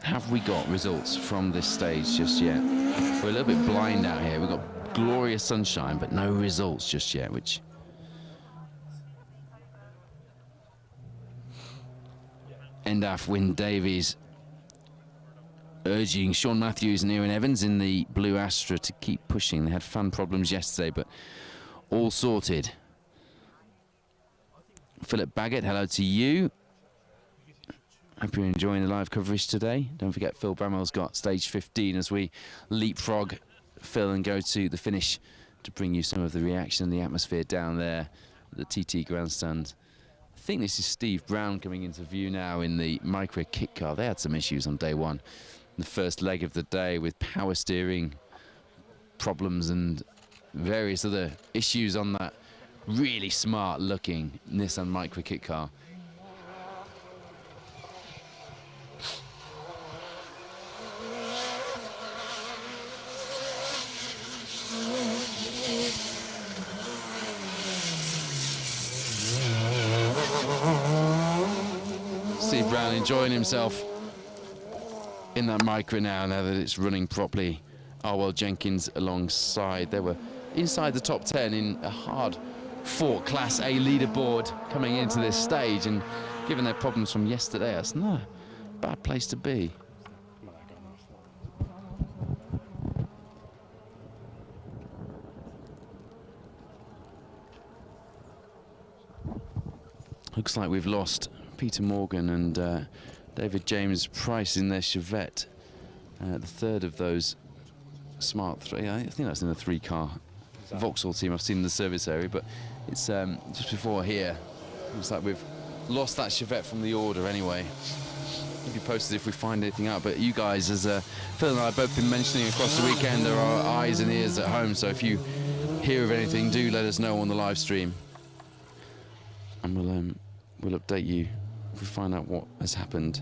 Have we got results from this stage just yet? We're a little bit blind out here. We've got glorious sunshine but no results just yet, which Endaf, Wyn Davies urging Sean Matthews and Ewan Evans in the blue Astra to keep pushing. They had fan problems yesterday, but all sorted. Philip Baggett, hello to you. Hope you're enjoying the live coverage today. Don't forget Phil Bramwell's got stage 15 as we leapfrog Phil and go to the finish to bring you some of the reaction and the atmosphere down there at the TT Grandstand. I think this is Steve Brown coming into view now in the Micra kit car. They had some issues on day one, the first leg of the day, with power steering problems and various other issues on that really smart looking Nissan Micra kit car. Steve Brown enjoying himself in that Micra now that it's running properly. Arwell Jenkins alongside. They were inside the top 10 in a hard-fought Class A leaderboard coming into this stage, and given their problems from yesterday, that's not a bad place to be. Looks like we've lost Peter Morgan and David James Price in their Chevette. The third of those smart three. I think that's in a 3-car Vauxhall team I've seen in the service area, but it's just before here. Looks like we've lost that Chevette from the order anyway. Keep you posted if we find anything out, but you guys, as Phil and I have both been mentioning across the weekend, are our eyes and ears at home, so if you hear of anything, do let us know on the live stream. And we'll update you if we find out what has happened.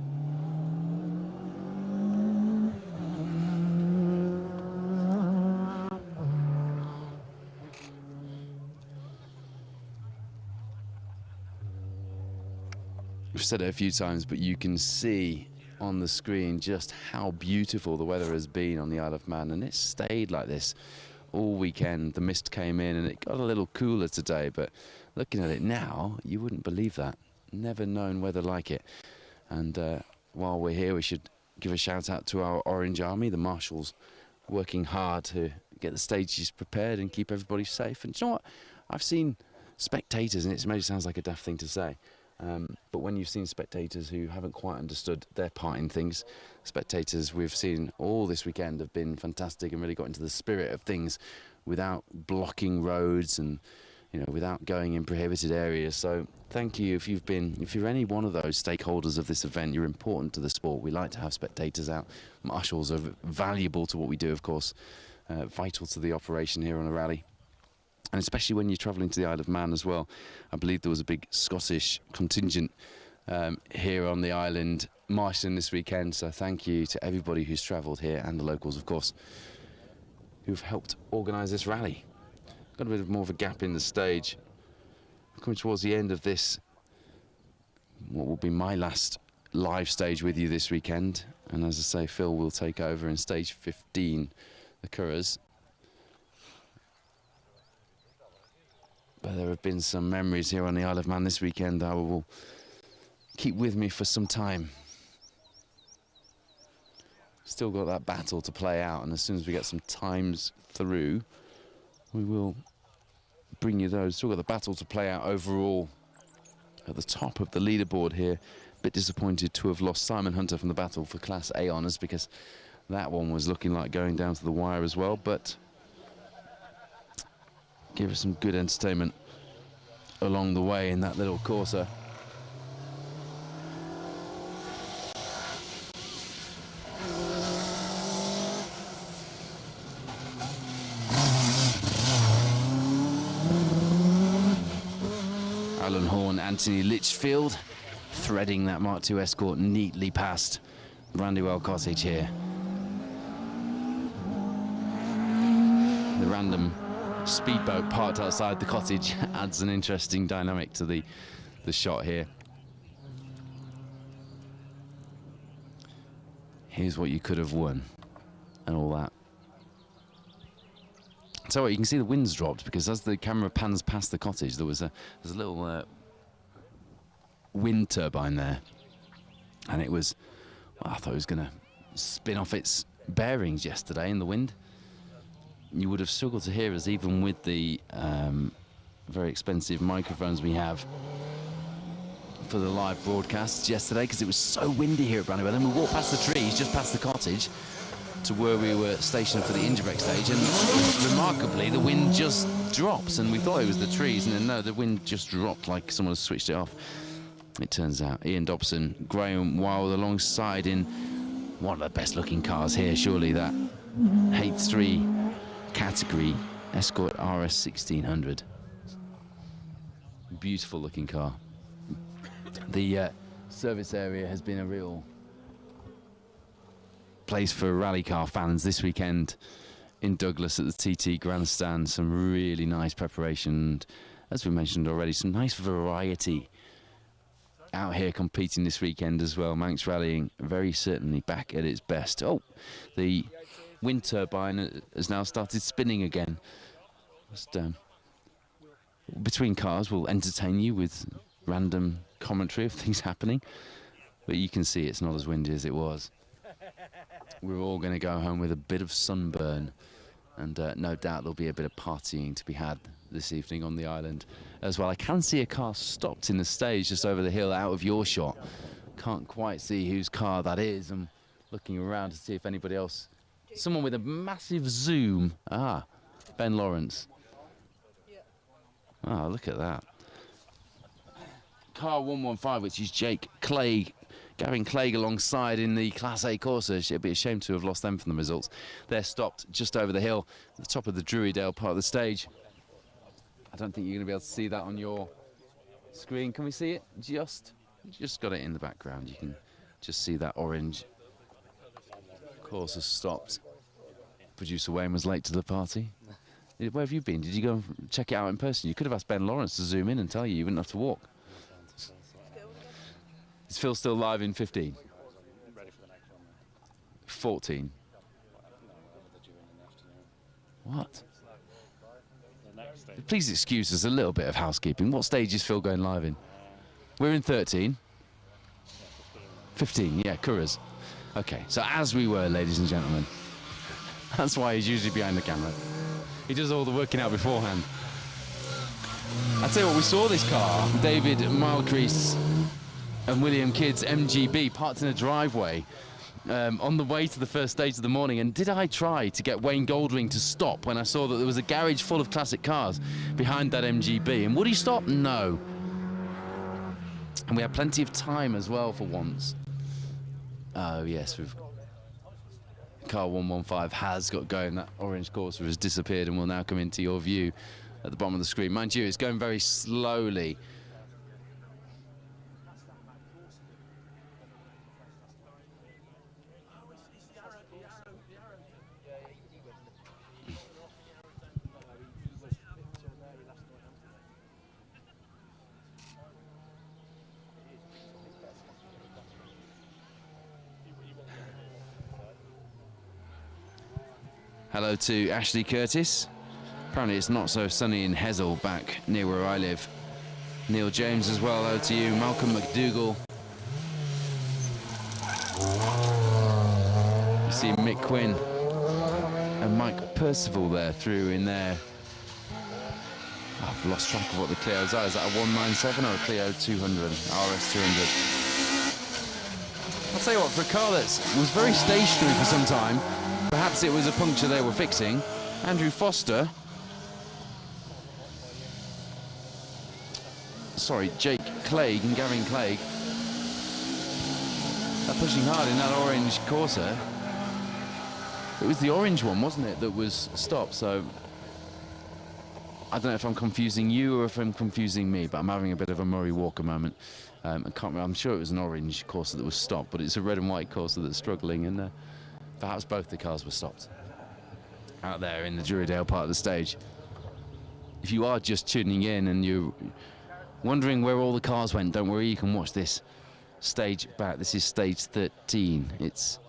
We've said it a few times, but you can see on the screen just how beautiful the weather has been on the Isle of Man, and it's stayed like this all weekend. The mist came in and it got a little cooler today, but looking at it now, you wouldn't believe that. Never known weather like it. And while we're here, we should give a shout out to our Orange Army, the marshals, working hard to get the stages prepared and keep everybody safe. And do you know what? I've seen spectators, and it maybe sounds like a daft thing to say, but when you've seen spectators who haven't quite understood their part in things, spectators we've seen all this weekend have been fantastic and really got into the spirit of things without blocking roads and, you know, without going in prohibited areas. So thank you. If you're any one of those stakeholders of this event, you're important to the sport. We like to have spectators out. Marshals are valuable to what we do, of course, vital to the operation here on the rally. And especially when you're travelling to the Isle of Man as well. I believe there was a big Scottish contingent here on the island marshalling this weekend. So thank you to everybody who's travelled here, and the locals, of course, who've helped organise this rally. Got a bit more of a gap in the stage. Coming towards the end of this, what will be my last live stage with you this weekend. And as I say, Phil will take over in stage 15, the Curras. But there have been some memories here on the Isle of Man this weekend that will keep with me for some time. Still got that battle to play out, and as soon as we get some times through, we will bring you those. Still got the battle to play out overall. At the top of the leaderboard here, a bit disappointed to have lost Simon Hunter from the battle for Class A honours, because that one was looking like going down to the wire as well, but give us some good entertainment along the way in that little Corsa. Alan Horn, Anthony Litchfield threading that Mark II Escort neatly past Brandywell Cottage here. The random speedboat parked outside the cottage adds an interesting dynamic to the shot here. Here's what you could have won and all that. So what, you can see the wind's dropped, because as the camera pans past the cottage, there's a little wind turbine there, and it was, well, I thought it was going to spin off its bearings yesterday in the wind. You would have struggled to hear us even with the very expensive microphones we have for the live broadcasts yesterday, because it was so windy here at Brandywell. Then we walked past the trees, just past the cottage, to where we were stationed for the Ingebrek stage, and remarkably the wind just drops, and we thought it was the trees, and then no, the wind just dropped like someone had switched it off. It turns out Ian Dobson, Graham Wild alongside in one of the best looking cars here, surely, that H3 category Escort RS 1600. Beautiful looking car. The service area has been a real place for rally car fans this weekend in Douglas at the TT Grandstand. Some really nice preparation, and as we mentioned already, some nice variety out here competing this weekend as well. Manx rallying very certainly back at its best. Oh, the wind turbine has now started spinning again. Just, between cars, we'll entertain you with random commentary of things happening, but you can see it's not as windy as it was. We're all going to go home with a bit of sunburn, and no doubt there'll be a bit of partying to be had this evening on the island as well. I can see a car stopped in the stage just over the hill out of your shot. Can't quite see whose car that is. I'm looking around to see if anybody else. Someone with a massive zoom. Ah, Ben Lawrence. Ah, look at that. Car 115, which is Jake Clegg, Gavin Clegg alongside in the Class A Corsa. It'd be a shame to have lost them from the results. They're stopped just over the hill, at the top of the Druidale part of the stage. I don't think you're going to be able to see that on your screen. Can we see it? Just got it in the background. You can just see that orange Corsa stopped. Producer Wayne was late to the party. Where have you been? Did you go and check it out in person? You could have asked Ben Lawrence to zoom in and tell you. You wouldn't have to walk. Is Phil still live in 15? 14? What? Please excuse us, a little bit of housekeeping. What stage is Phil going live in? We're in 13. 15, yeah, Curras. Okay, so as we were, ladies and gentlemen. That's why he's usually behind the camera. He does all the working out beforehand. I'll tell you what, we saw this car, David Milcrease and William Kidd's MGB, parked in a driveway on the way to the first stage of the morning. And did I try to get Wayne Goldring to stop when I saw that there was a garage full of classic cars behind that MGB? And would he stop? No. And we had plenty of time as well for once. Oh, yes, we've... Car 115 has got going. That orange Corsa has disappeared and will now come into your view at the bottom of the screen. Mind you, it's going very slowly. Hello to Ashley Curtis. Apparently it's not so sunny in Hessel, back near where I live. Neil James as well, hello to you. Malcolm McDougall. You see Mick Quinn and Mike Percival there through in there. I've lost track of what the Clio's are. Is that a 197 or a Clio 200? RS 200. I'll tell you what, for a car that was very stage through for some time, perhaps it was a puncture they were fixing. Andrew Foster. Sorry, Jake Clegg and Gavin Clegg. They're pushing hard in that orange Corsa. It was the orange one, wasn't it, that was stopped, so... I don't know if I'm confusing you or if I'm confusing me, but I'm having a bit of a Murray Walker moment. I can't remember, I'm sure it was an orange Corsa that was stopped, but it's a red and white Corsa that's struggling, and perhaps both the cars were stopped out there in the Druridale part of the stage. If you are just tuning in and you're wondering where all the cars went, don't worry, you can watch this stage back. This is stage 13. It's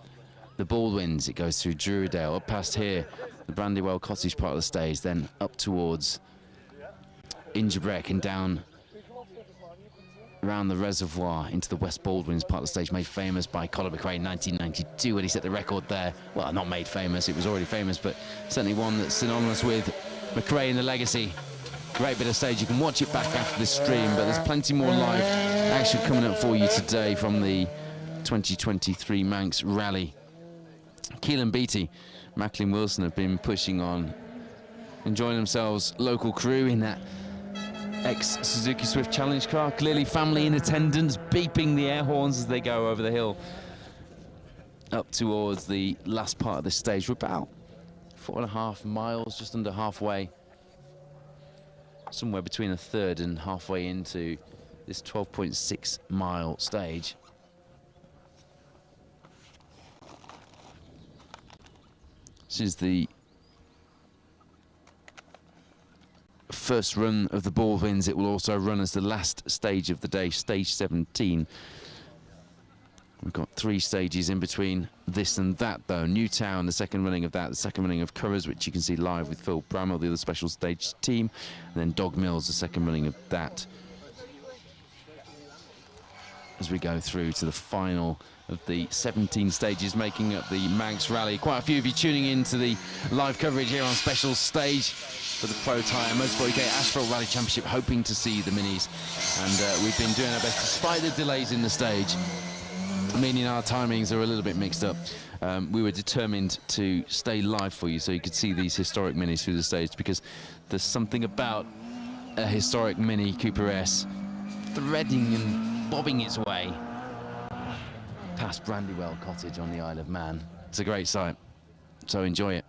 the Baldwins. It goes through Druridale, up past here, the Brandywell Cottage part of the stage, then up towards Ingebrek and down around the reservoir into the West Baldwins part of the stage, made famous by Colin McRae in 1992 when he set the record there. Well, not made famous, it was already famous, but certainly one that's synonymous with McRae and the legacy. Great bit of stage. You can watch it back after this stream, but there's plenty more live action coming up for you today from the 2023 Manx Rally. Keelan Beattie, Macklin Wilson have been pushing on, enjoying themselves. Local crew in that ex-Suzuki Swift Challenge car, clearly family in attendance, beeping the air horns as they go over the hill up towards the last part of the stage. We're about 4.5 miles, just under halfway, somewhere between a third and halfway into this 12.6 mile stage. This is the first run of the Baldwins. It will also run as the last stage of the day, stage 17. We've got 3 stages in between this and that, though. Newtown, the second running of that, the second running of Currers, which you can see live with Phil Bramwell, the other special stage team, and then Dog Mills, the second running of that, as we go through to the final of the 17 stages making up the Manx Rally. Quite a few of you tuning in to the live coverage here on special stage for the Pro Tyre Motorsport UK Asphalt Rally Championship, hoping to see the minis, and we've been doing our best despite the delays in the stage, meaning our timings are a little bit mixed up. We were determined to stay live for you so you could see these historic minis through the stage, because there's something about a historic mini Cooper S threading and bobbing its way past Brandywell Cottage on the Isle of Man. It's a great sight, so enjoy it.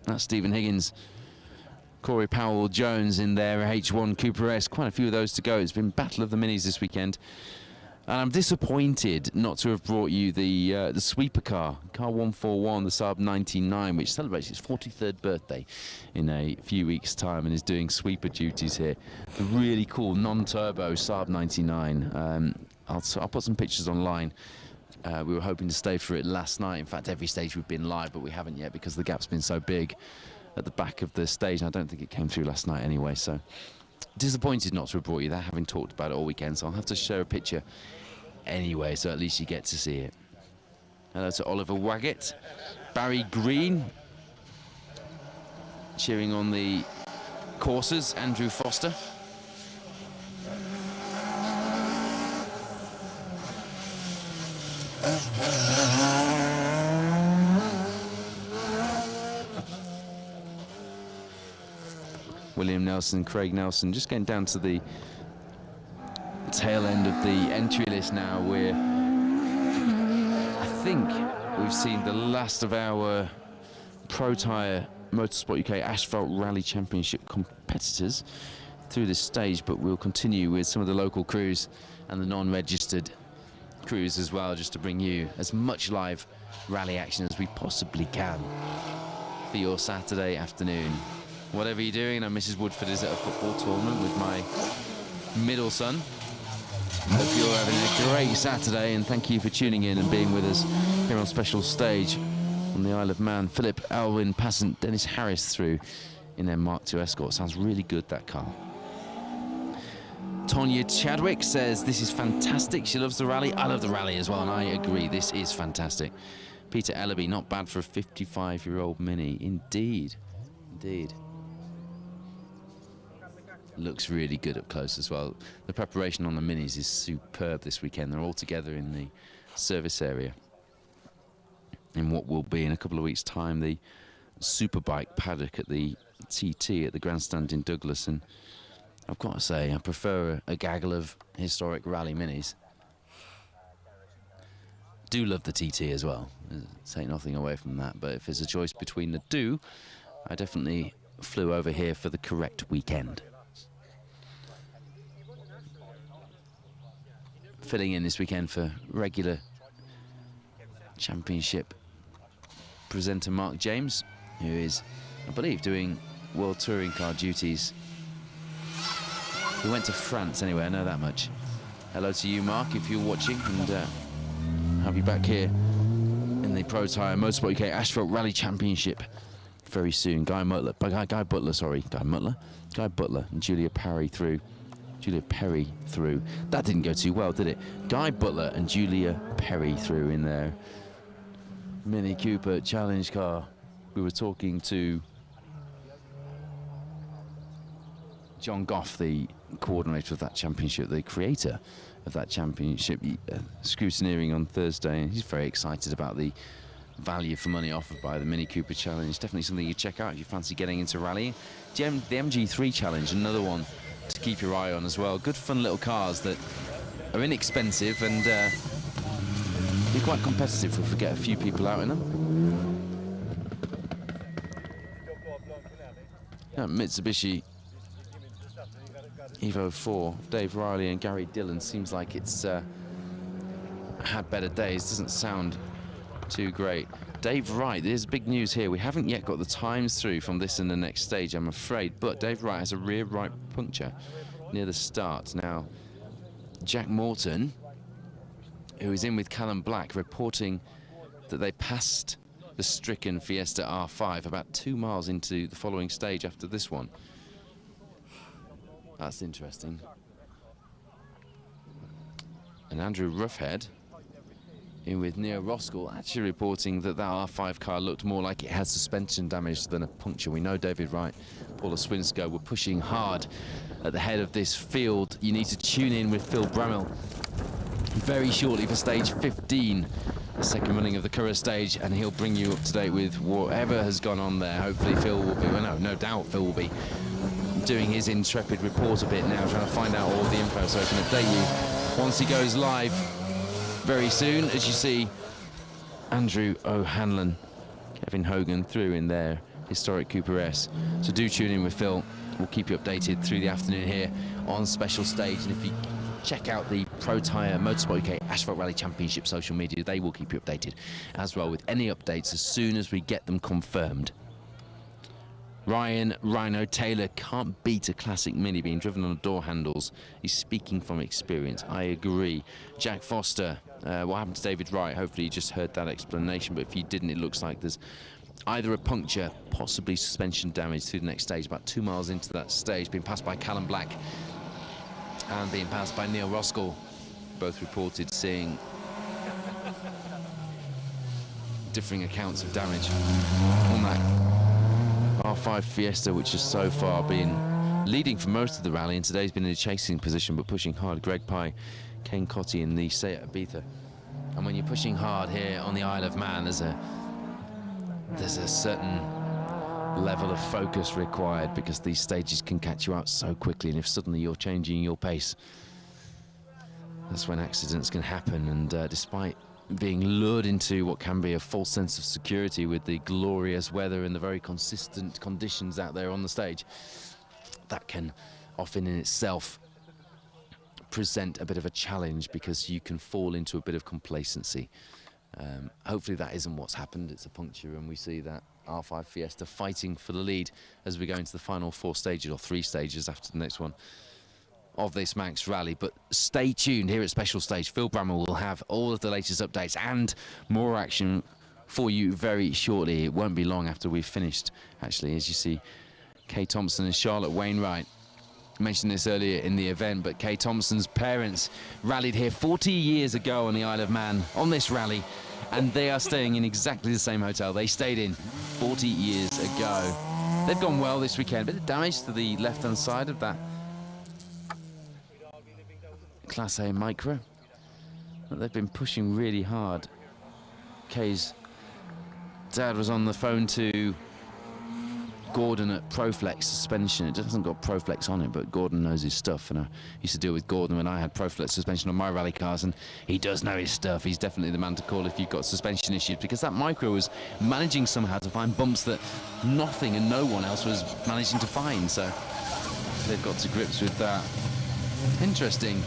That's Stephen Higgins, Corey Powell-Jones in their H1 Cooper S. Quite a few of those to go. It's been Battle of the Minis this weekend. And I'm disappointed not to have brought you the sweeper car 141, the Saab 99, which celebrates its 43rd birthday in a few weeks' time and is doing sweeper duties here. The really cool non-turbo Saab 99. I'll put some pictures online. We were hoping to stay for it last night. In fact, every stage we've been live, but we haven't yet because the gap's been so big at the back of the stage. And I don't think it came through last night anyway, so disappointed not to have brought you that, having talked about it all weekend. So I'll have to share a picture anyway, so at least you get to see it. Hello to Oliver Waggett. Barry Green cheering on the coursers. Andrew Foster. William Nelson, Craig Nelson, just getting down to the tail end of the entry list now. I think we've seen the last of our Pro Tyre Motorsport UK Asphalt Rally Championship competitors through this stage, but we'll continue with some of the local crews and the non-registered crews as well, just to bring you as much live rally action as we possibly can for your Saturday afternoon. Whatever you're doing, I know Mrs. Woodford is at a football tournament with my middle son. Hope you're having a great Saturday, and thank you for tuning in and being with us here on Special Stage on the Isle of Man. Philip Alwyn Passant, Dennis Harris through in their Mark II Escort. Sounds really good, that car. Tonya Chadwick says, this is fantastic. She loves the rally. I love the rally as well, and I agree. This is fantastic. Peter Ellaby, not bad for a 55-year-old Mini. Indeed. Indeed. Looks really good up close as well. The preparation on the Minis is superb this weekend. They're all together in the service area in what will be, in a couple of weeks' time, the Superbike paddock at the TT at the grandstand in Douglas. And I've got to say, I prefer a gaggle of historic rally Minis. Do love the TT as well. Take nothing away from that. But if there's a choice between the two, I definitely flew over here for the correct weekend. Filling in this weekend for regular championship presenter Mark James, who is, I believe, doing World Touring Car duties. He went to France anyway, I know that much. Hello to you, Mark, if you're watching, and have you back here in the Pro Tyre Motorsport UK Asphalt Rally Championship very soon. Guy Butler and Julia Perry through. That didn't go too well, did it? Guy Butler and Julia Perry through in their Mini Cooper challenge car. We were talking to John Goff, the coordinator of that championship, the creator of that championship, scrutineering on Thursday, and he's very excited about the value for money offered by the Mini Cooper Challenge. Definitely something you check out if you fancy getting into rallying. The MG3 Challenge, another one to keep your eye on as well. Good fun little cars that are inexpensive and be quite competitive if we get a few people out in them. Mitsubishi Evo 4, Dave Riley and Gary Dillon, seems like it's had better days. Doesn't sound too great. Dave Wright, there's big news here. We haven't yet got the times through from this and the next stage, I'm afraid, but Dave Wright has a rear right puncture near the start. Now, Jack Morton, who is in with Callum Black, reporting that they passed the stricken Fiesta R5 about 2 miles into the following stage after this one. That's interesting. And Andrew Roughhead, in with Neil Roskell, actually reporting that that R5 car looked more like it had suspension damage than a puncture. We know David Wright, Paula Swinsko were pushing hard at the head of this field. You need to tune in with Phil Bramell very shortly for stage 15, the second running of the Curragh stage, and he'll bring you up to date with whatever has gone on there. Hopefully Phil will be, well, no doubt Phil will be doing his intrepid report a bit now, trying to find out all the info so I can update you once he goes live very soon. As you see, Andrew O'Hanlon, Kevin Hogan through in their historic Cooper S. So do tune in with Phil. We'll keep you updated through the afternoon here on Special Stage. And if you check out the Pro Tyre Motorsport UK Asphalt Rally Championship social media, they will keep you updated as well with any updates as soon as we get them confirmed. Ryan Rhino Taylor can't beat a classic Mini being driven on the door handles. He's speaking from experience. I agree. Jack Foster, what happened to David Wright? Hopefully you just heard that explanation, but if you didn't, it looks like there's either a puncture, possibly suspension damage through the next stage. About 2 miles into that stage, being passed by Callum Black and being passed by Neil Roskell. Both reported seeing differing accounts of damage on that R5 Fiesta, which has so far been leading for most of the rally, and today's been in a chasing position but pushing hard. Greg Pye, Kane Cotty in the Seat Ibiza. And when you're pushing hard here on the Isle of Man, there's a certain level of focus required, because these stages can catch you out so quickly, and if suddenly you're changing your pace, that's when accidents can happen. And despite being lured into what can be a false sense of security with the glorious weather and the very consistent conditions out there on the stage, that can often in itself present a bit of a challenge, because you can fall into a bit of complacency. Hopefully that isn't what's happened. It's a puncture, and we see that R5 Fiesta fighting for the lead as we go into the final 4 stages, or 3 stages after the next one of this Manx rally. But stay tuned here at Special Stage. Phil Bramwell will have all of the latest updates and more action for you very shortly. It won't be long after we've finished, actually, as you see Kay Thompson and Charlotte Wainwright. I mentioned this earlier in the event, but Kay Thompson's parents rallied here 40 years ago on the Isle of Man on this rally, and they are staying in exactly the same hotel they stayed in 40 years ago. They've gone well this weekend. Bit of damage to the left-hand side of that Class A Micro, but they've been pushing really hard. Kay's dad was on the phone to Gordon at Proflex Suspension. It hasn't got Proflex on it, but Gordon knows his stuff, and I used to deal with Gordon when I had Proflex suspension on my rally cars, and he does know his stuff. He's definitely the man to call if you've got suspension issues, because that Micro was managing somehow to find bumps that nothing and no one else was managing to find, so they've got to grips with that. Interesting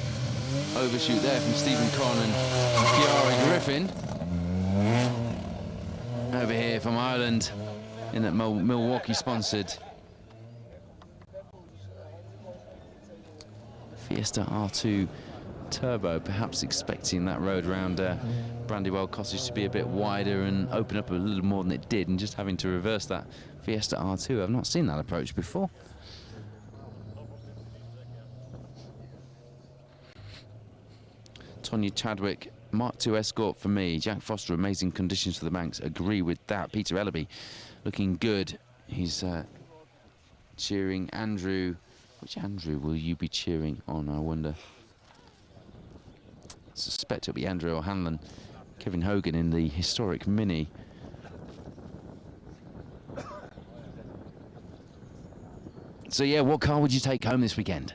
overshoot there from Stephen Conn and Kiara Griffin. Over here from Ireland in that Milwaukee-sponsored Fiesta R2 Turbo, perhaps expecting that road around Brandywell Cottage to be a bit wider and open up a little more than it did, and just having to reverse that Fiesta R2. I've not seen that approach before. Tonya Chadwick, Mark II Escort for me. Jack Foster, amazing conditions for the Manx. Agree with that. Peter Ellaby, looking good. He's cheering Andrew. Which Andrew will you be cheering on, I wonder? I suspect it'll be Andrew O'Hanlon. Kevin Hogan in the historic Mini. So yeah, what car would you take home this weekend?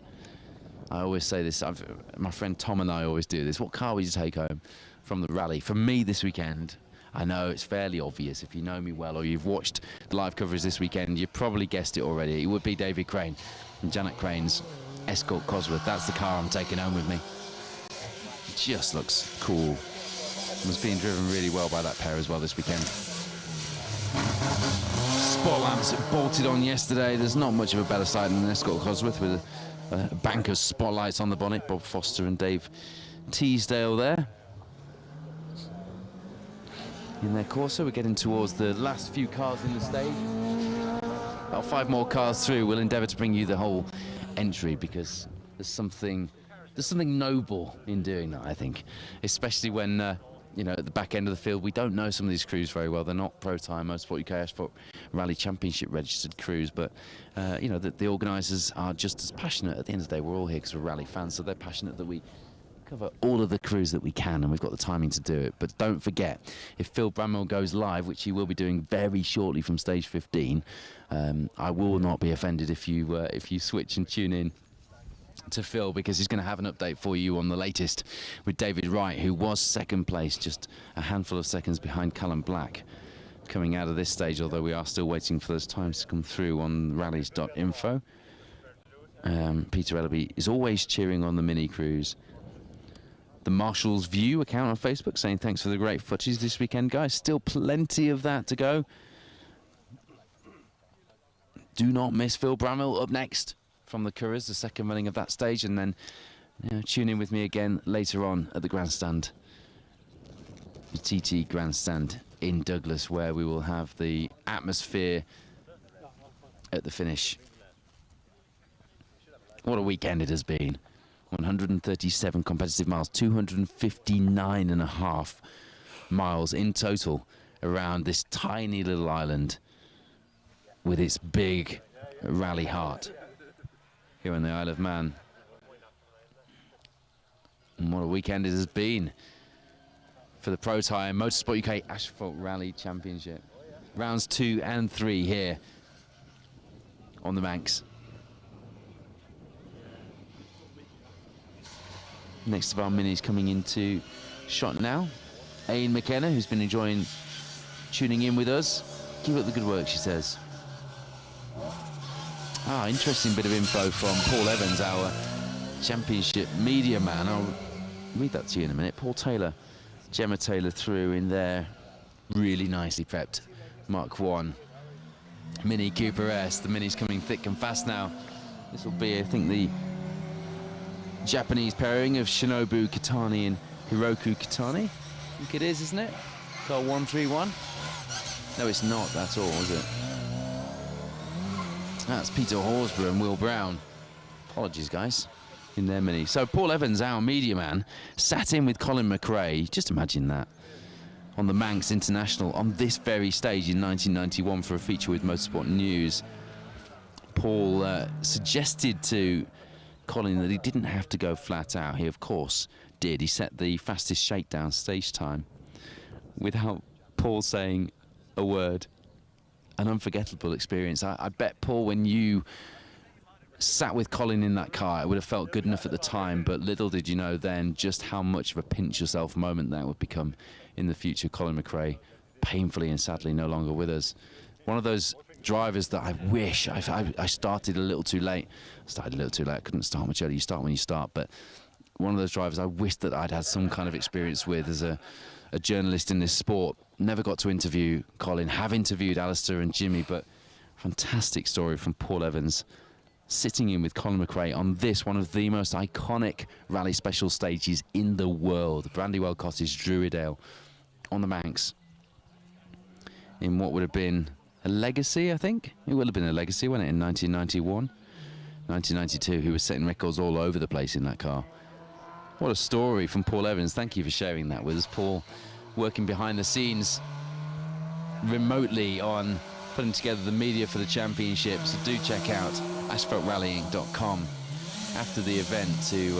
I always say this, my friend Tom and I always do this. What car would you take home from the rally? For me this weekend, I know it's fairly obvious. If you know me well or you've watched the live coverage this weekend, you've probably guessed it already. It would be David Crane and Janet Crane's Escort Cosworth. That's the car I'm taking home with me. It just looks cool. It was being driven really well by that pair as well this weekend. Spot lamps bolted on yesterday. There's not much of a better sight than an Escort Cosworth with a bank of spotlights on the bonnet. Bob Foster and Dave Teasdale there in their Corsa. We're getting towards the last few cars in the stage. About 5 more cars through. We'll endeavour to bring you the whole entry, because there's something noble in doing that, I think, especially when you know, at the back end of the field, we don't know some of these crews very well. They're not Pro Time Motorsport UK Asphalt Rally Championship registered crews, but you know, the organisers are just as passionate. At the end of the day, we're all here because we're rally fans, so they're passionate that we cover all of the crews that we can, and we've got the timing to do it. But don't forget, if Phil Bramwell goes live, which he will be doing very shortly from stage 15, I will not be offended if you switch and tune in to Phil, because he's going to have an update for you on the latest with David Wright, who was second place, just a handful of seconds behind Callum Black coming out of this stage, although we are still waiting for those times to come through on rallies.info. Peter Ellaby is always cheering on the mini crews. The Marshall's View account on Facebook saying thanks for the great footage this weekend, guys. Still plenty of that to go. Do not miss Phil Bramwell up next from the Couriers, the second running of that stage, and then tune in with me again later on at the grandstand, the TT grandstand in Douglas, where we will have the atmosphere at the finish. What a weekend it has been. 137 competitive miles, 259.5 miles in total around this tiny little island with its big rally heart here on the Isle of Man. And what a weekend it has been for the Pro Tyre Motorsport UK Asphalt Rally Championship. Rounds 2 and 3 here on the Manx. Next of our minis coming into shot now. Aileen McKenna, who's been enjoying tuning in with us. Keep up the good work, she says. Interesting bit of info from Paul Evans, our championship media man. I'll read that to you in a minute. Paul Taylor, Gemma Taylor through in there. Really nicely prepped. Mark 1. Mini Cooper S. The Mini's coming thick and fast now. This will be, I think, the Japanese pairing of Shinobu Kitani and Hiroku Kitani. I think it is, isn't it? Car 131. No, it's not at all, is it? That's Peter Horsburgh and Will Brown. Apologies, guys, in their Mini. So Paul Evans, our media man, sat in with Colin McRae. Just imagine that. On the Manx International on this very stage in 1991 for a feature with Motorsport News. Paul suggested to Colin that he didn't have to go flat out. He, of course, did. He set the fastest shakedown stage time without Paul saying a word. An unforgettable experience. I bet, Paul, when you sat with Colin in that car, it would have felt good enough at the time, but little did you know then just how much of a pinch yourself moment that would become in the future. Colin McRae, painfully and sadly no longer with us. One of those drivers that I wish I started a little too late. I couldn't start much earlier. You start when you start, but one of those drivers I wish that I'd had some kind of experience with as a journalist in this sport. Never got to interview Colin. Have interviewed Alistair and Jimmy, but fantastic story from Paul Evans, sitting in with Colin McRae on this, one of the most iconic rally special stages in the world, Brandywell Cottage, Druidale, on the Manx, in what would have been a legacy, I think. It would have been a legacy, wasn't it, in 1991? 1992, he was setting records all over the place in that car. What a story from Paul Evans. Thank you for sharing that with us, Paul, working behind the scenes remotely on putting together the media for the championship. So do check out asphaltrallying.com after the event to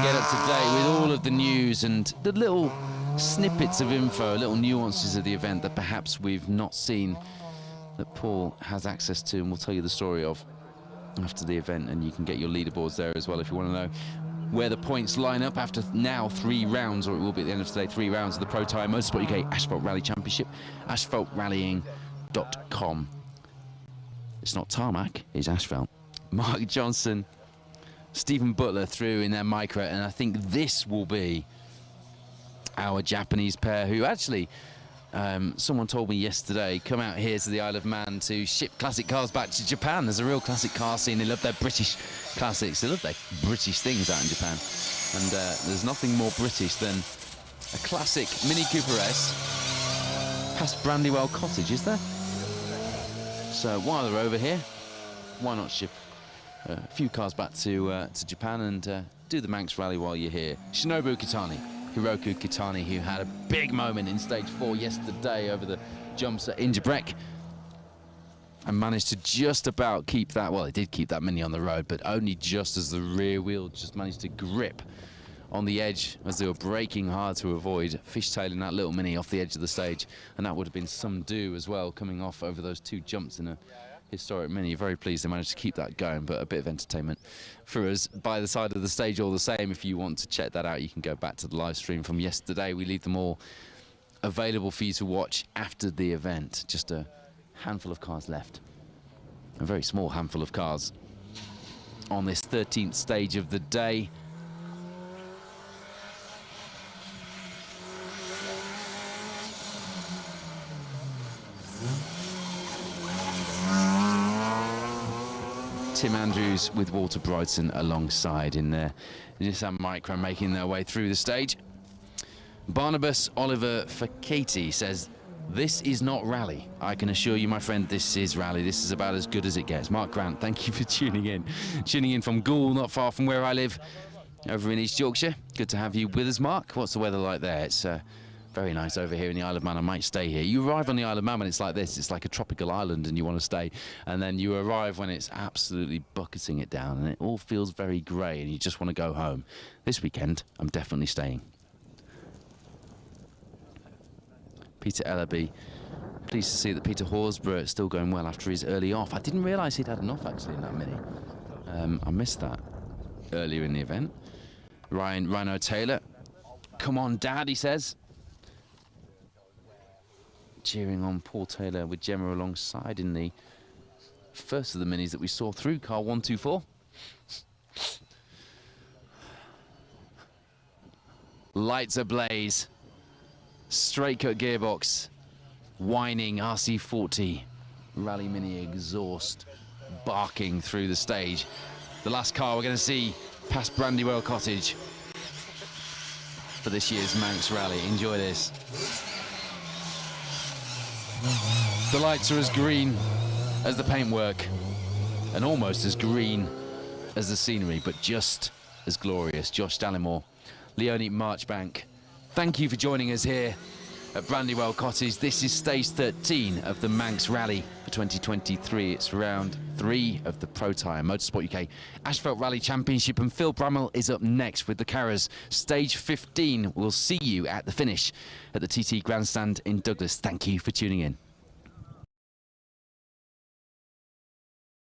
get up to date with all of the news and the little snippets of info, little nuances of the event that perhaps we've not seen, that Paul has access to, and we'll tell you the story of after the event. And you can get your leaderboards there as well if you want to know where the points line up after now 3 rounds, or it will be at the end of today, 3 rounds of the Pro Tyre Motorsport UK Asphalt Rally Championship, asphaltrallying.com. It's not tarmac, it's asphalt. Mark Johnson, Stephen Butler through in their micro, and I think this will be our Japanese pair who actually, someone told me yesterday, come out here to the Isle of Man to ship classic cars back to Japan. There's a real classic car scene. They love their British classics. They love their British things out in Japan. And there's nothing more British than a classic Mini Cooper S past Brandywell Cottage, is there? So while they're over here, why not ship a few cars back to Japan and do the Manx Rally while you're here. Shinobu Kitani, Hiroku Kitani, who had a big moment in stage 4 yesterday over the jumps at Injabreck and managed to just about keep that, well, it did keep that Mini on the road, but only just as the rear wheel just managed to grip on the edge as they were braking hard to avoid fishtailing that little Mini off the edge of the stage. And that would have been some do as well, coming off over those 2 jumps in a historic Mini. Very pleased they managed to keep that going, but a bit of entertainment for us by the side of the stage all the same. If you want to check that out, you can go back to the live stream from yesterday. We leave them all available for you to watch after the event. Just a handful of cars left, a very small handful of cars on this 13th stage of the day. Tim Andrews with Walter Bryson alongside in there. Nissan Micro making their way through the stage. Barnabas Oliver Fakati says, "This is not rally. I can assure you, my friend, this is rally. This is about as good as it gets." Mark Grant, thank you for tuning in. Tuning in from Goole, not far from where I live, over in East Yorkshire. Good to have you with us, Mark. What's the weather like there? It's Very nice over here in the Isle of Man. I might stay here. You arrive on the Isle of Man when it's like this. It's like a tropical island and you want to stay. And then you arrive when it's absolutely bucketing it down and it all feels very grey and you just want to go home. This weekend, I'm definitely staying. Peter Ellaby. Pleased to see that Peter Horsburgh is still going well after his early off. I didn't realise he'd had an off actually in that mini. I missed that earlier in the event. Rhino Taylor. Come on, Dad, he says. Cheering on Paul Taylor with Gemma alongside in the first of the minis that we saw through car 124. Lights ablaze. Straight cut gearbox. Whining RC40. Rally Mini exhaust. Barking through the stage. The last car we're going to see past Brandywell Cottage for this year's Manx Rally. Enjoy this. The lights are as green as the paintwork and almost as green as the scenery, but just as glorious. Josh Dallimore, Leonie Marchbank, thank you for joining us here at Brandywell Cottage. This is stage 13 of the Manx Rally for 2023. It's round 3 of the Pro Tyre Motorsport UK Asphalt Rally Championship, and Phil Bramwell is up next with the Carras. Stage 15, we'll see you at the finish at the TT Grandstand in Douglas. Thank you for tuning in.